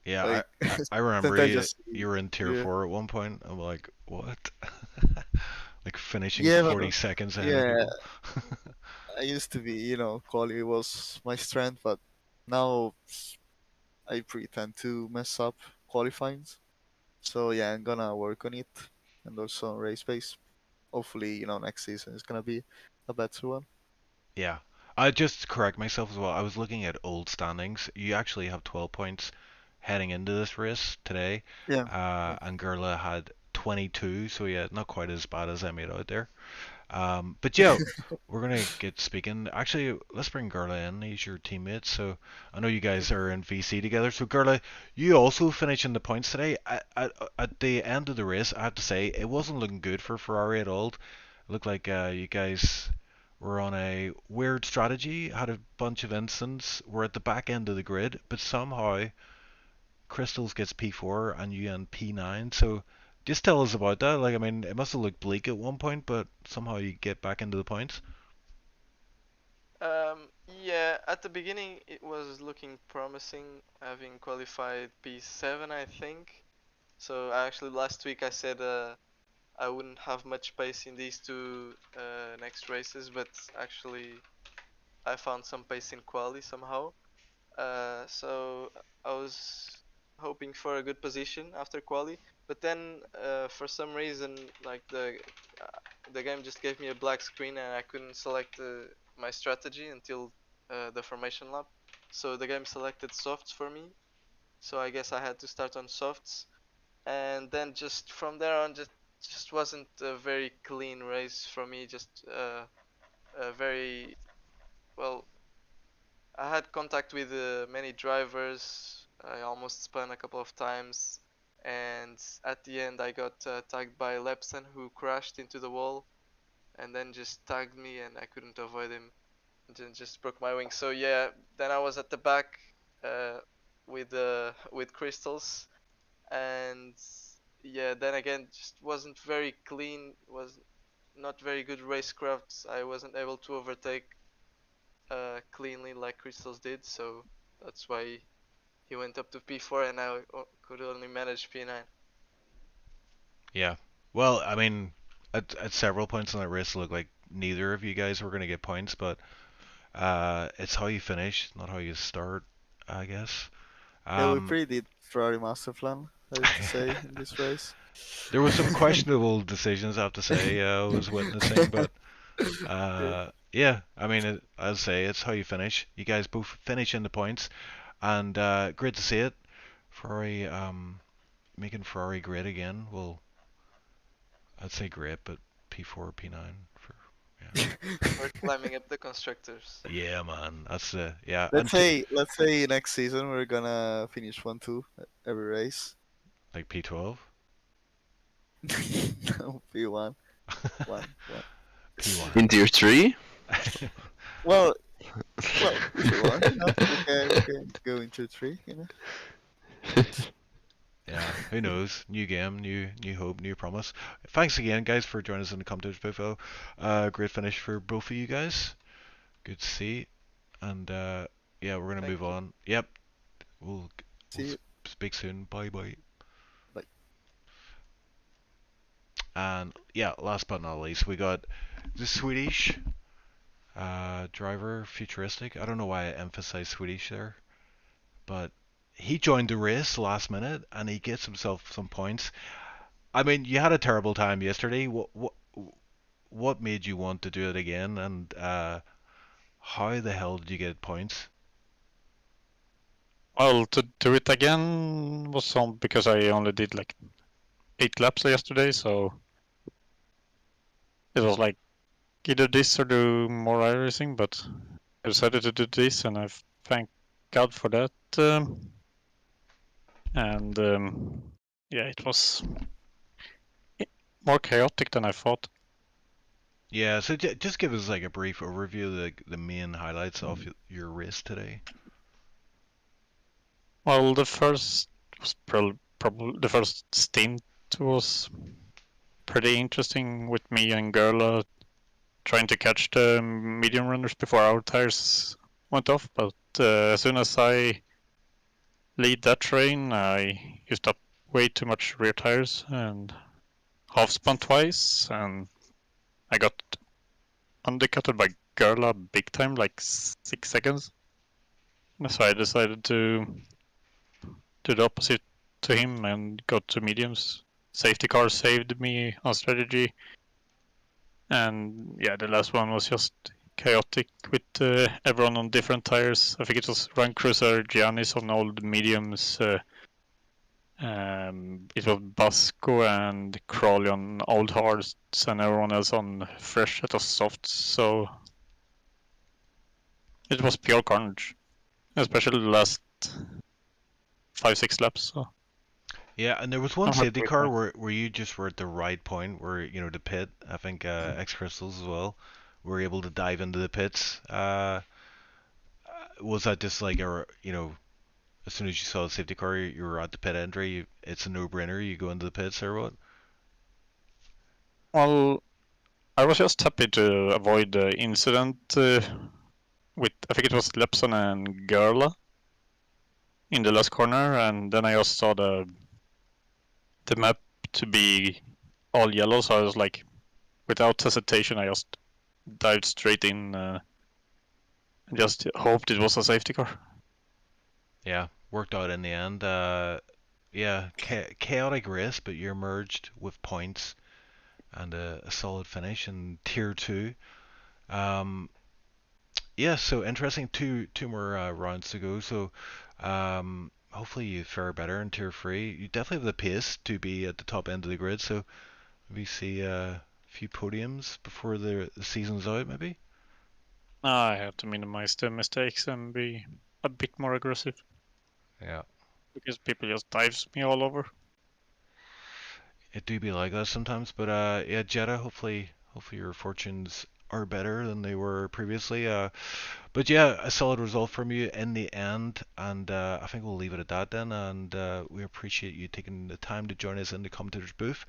Yeah, Like I remember sometimes you just you were in tier yeah, 4 at one point. I'm like, what? Like finishing yeah, 40 seconds ahead of yeah. people. I used to be quality was my strength, but now I pretend to mess up qualifying. So yeah, I'm gonna work on it, and also on race pace. Hopefully, next season is gonna be a better one. Yeah. I just to correct myself as well. I was looking at old standings. You actually have 12 points heading into this race today. Yeah. And Gerla had 22, so yeah, not quite as bad as I made out there. But yeah, we're gonna get speaking. Actually, let's bring Gerla in. He's your teammate, so I know you guys are in VC together. So Gerla, you also finished in the points today. At the end of the race, I have to say it wasn't looking good for Ferrari at all. It looked like you guys were on a weird strategy. Had a bunch of incidents. Were at the back end of the grid, but somehow Crystals gets P4 and you end P9. So just tell us about that. Like, I mean, it must have looked bleak at one point, but somehow you get back into the points. Yeah, at the beginning it was looking promising, having qualified P7, I think. So actually last week I said I wouldn't have much pace in these two next races, but actually I found some pace in quali somehow. So I was hoping for a good position after quali, but then for some reason, like the game just gave me a black screen and I couldn't select my strategy until the formation lap. So the game selected softs for me. So I guess I had to start on softs, and then just from there on, just wasn't a very clean race for me. Just a very well. I had contact with many drivers. I almost spun a couple of times, and at the end I got tagged by Lepson, who crashed into the wall, and then just tagged me, and I couldn't avoid him. And then just broke my wing. So yeah, then I was at the back with crystals, and yeah, then again just wasn't very clean. Was not very good racecraft. I wasn't able to overtake cleanly like Crystals did, so that's why he went up to P4 and I could only manage P9. Yeah. Well, I mean, at several points in that race, it looked like neither of you guys were going to get points, but it's how you finish, not how you start, I guess. Yeah, we Um, pretty did Ferrari master plan, I have to say, in this race. there was some questionable decisions, I have to say, I was witnessing, but Yeah. yeah, I mean, I'll say it's how you finish. You guys both finish in the points, and great to see it. Ferrari, making Ferrari great again. Well, I'd say great, but P4, P9 for yeah. We're climbing up the constructors. Yeah, man. That's yeah. Let's say next season we're gonna finish 1-2 every race. Like P12, No, P1, 1-1. P1. In tier 3? Well, if you want, we can go into 3, Yeah, who knows? New game, new hope, new promise. Thanks again, guys, for joining us in the competition info. Great finish for both of you guys. Good to see. And yeah, we're gonna Thank move you. on. Yep, we'll See you. speak soon. Bye bye. Bye. And yeah, last but not least, we got the Swedish driver, Futuristic. I don't know why I emphasize Swedish there, but he joined the race last minute and he gets himself some points. I mean, you had a terrible time yesterday. What made you want to do it again? And how the hell did you get points? Well, to do it again was because I only did like 8 laps yesterday, so it was like either this or do more iRacing, but I decided to do this, and I thank God for that. And yeah, it was more chaotic than I thought. Yeah, so just give us like a brief overview of the main highlights of your race today. Well, the first was probably the first stint was pretty interesting with me and Gerla trying to catch the medium runners before our tires went off, but as soon as I lead that train, I used up way too much rear tires and half spun twice, and I got undercutted by Gerla big time, like 6 seconds. So I decided to do the opposite to him and go to mediums. Safety car saved me on strategy, and yeah, the last one was just chaotic with everyone on different tires. I think it was Run Cruiser, Giannis on old mediums. It was Basco and Crawley on old hards, and everyone else on fresh set of softs. So it was pure carnage, especially the last 5-6 laps. So Yeah, and there was one I'm happy safety with car that. where you just were at the right point, where you know the pit. I think X Crystals as well were able to dive into the pits. Was that just like a as soon as you saw the safety car, you were at the pit entry. It's a no-brainer. You go into the pits or what? Well, I was just happy to avoid the incident with, I think it was Lepson and Gerla in the last corner, and then I just saw the map to be all yellow, so I was like, without hesitation, I just dived straight in I just hoped it was a safety car. Yeah, worked out in the end. Yeah, chaotic race, but you emerged with points and a solid finish in Tier 2. Um, yeah, so interesting. Two more rounds to go. So hopefully you fare better in Tier 3. You definitely have the pace to be at the top end of the grid. So maybe see a few podiums before the season's out, maybe. I have to minimize the mistakes and be a bit more aggressive Yeah, because people just dives me all over. it do be like that sometimes. But yeah, Jetta. Hopefully your fortunes are better than they were previously. But yeah, a solid result from you in the end, and I think we'll leave it at that then. And we appreciate you taking the time to join us in the commentators booth.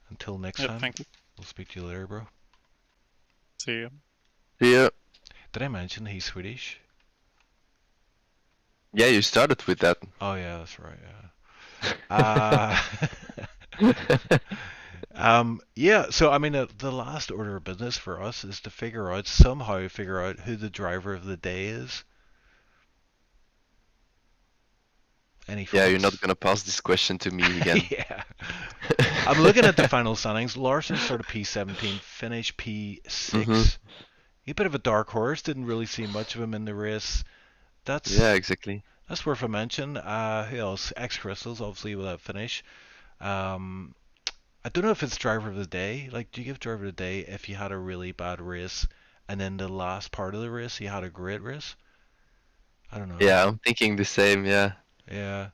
Until next Yeah, time, thank you. we'll speak to you later, bro. See you. Yeah, Did I mention he's Swedish? yeah, you started with that. Oh yeah, that's right. Yeah. Yeah. So I mean, the last order of business for us is to somehow figure out who the driver of the day is. Any Yeah, you're thoughts? not gonna pass this question to me again. Yeah. I'm looking at the final standings. Larson started P17, finished P6. Mhm. A bit of a dark horse. Didn't really see much of him in the race. Yeah, That's exactly. that's worth a mention. Who else? X Crystals, obviously without finish. Um, I don't know if it's driver of the day. Like, do you give driver of the day if you had a really bad race, and then the last part of the race you had a great race? I don't know. Yeah, I'm thinking the same. Yeah. Yeah.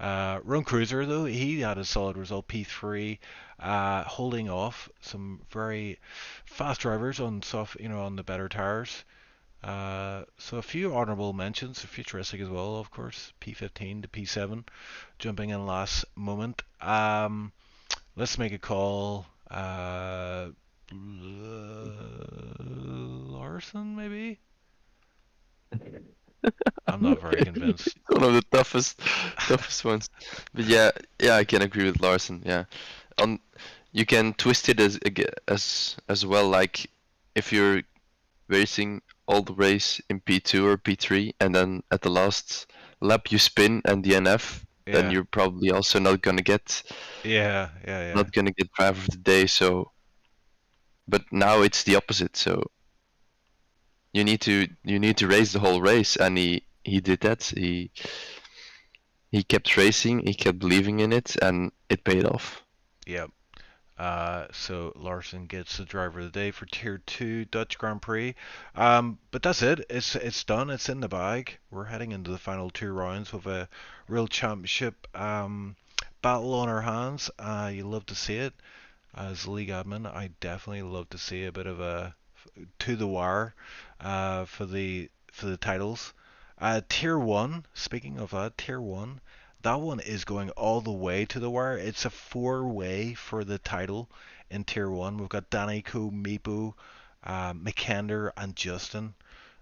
Run Cruiser though, he had a solid result, P3, holding off some very fast drivers on on the better tires. So a few honourable mentions, futuristic as well, of course, P15 to P7, jumping in last moment. Let's make a call. Larson, maybe? I'm not very convinced. One of the toughest ones. But yeah, yeah, I can agree with Larson. Yeah, on you can twist it as well. Like if you're racing all the race in P2 or P3, and then at the last lap you spin and DNF, then Yeah, you're probably also yeah. not gonna get driver of the day. So, but now it's the opposite. So you need to race the whole race, and he did that. He kept racing, he kept believing in it, and it paid off. Yep. So Larson gets the driver of the day for Tier 2 Dutch Grand Prix. But that's it. It's done. It's in the bag. We're heading into the final two rounds with a real championship battle on our hands. You love to see it. As league admin, I definitely love to see a bit of a to the wire for the titles. Tier 1, speaking of that, Tier 1, that one is going all the way to the wire. It's a four-way for the title in Tier 1. We've got Daniko, Meepo, Mikander, and Justin.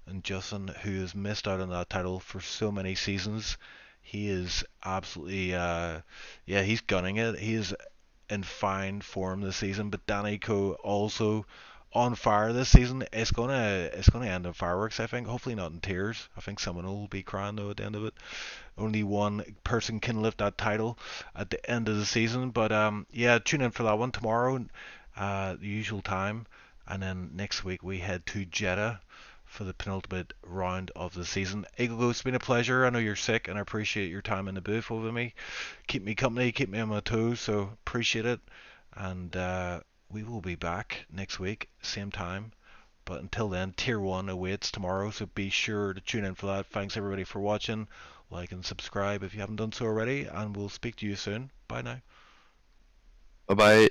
And Justin, who has missed out on that title for so many seasons, he is absolutely, yeah, he's gunning it. He is in fine form this season, but Daniko also on fire this season. It's gonna end in fireworks, I think. Hopefully not in tears. I think someone will be crying though at the end of it. Only one person can lift that title at the end of the season. But yeah, tune in for that one tomorrow, the usual time, and then next week we head to Jeddah for the penultimate round of the season. Eagle, it's been a pleasure. I know you're sick, and I appreciate your time in the booth with me. Keep me company, keep me on my toes, so appreciate it. And we will be back next week, same time. But until then, Tier 1 awaits tomorrow, so be sure to tune in for that. Thanks everybody for watching. Like and subscribe if you haven't done so already, and we'll speak to you soon. Bye now. Bye bye.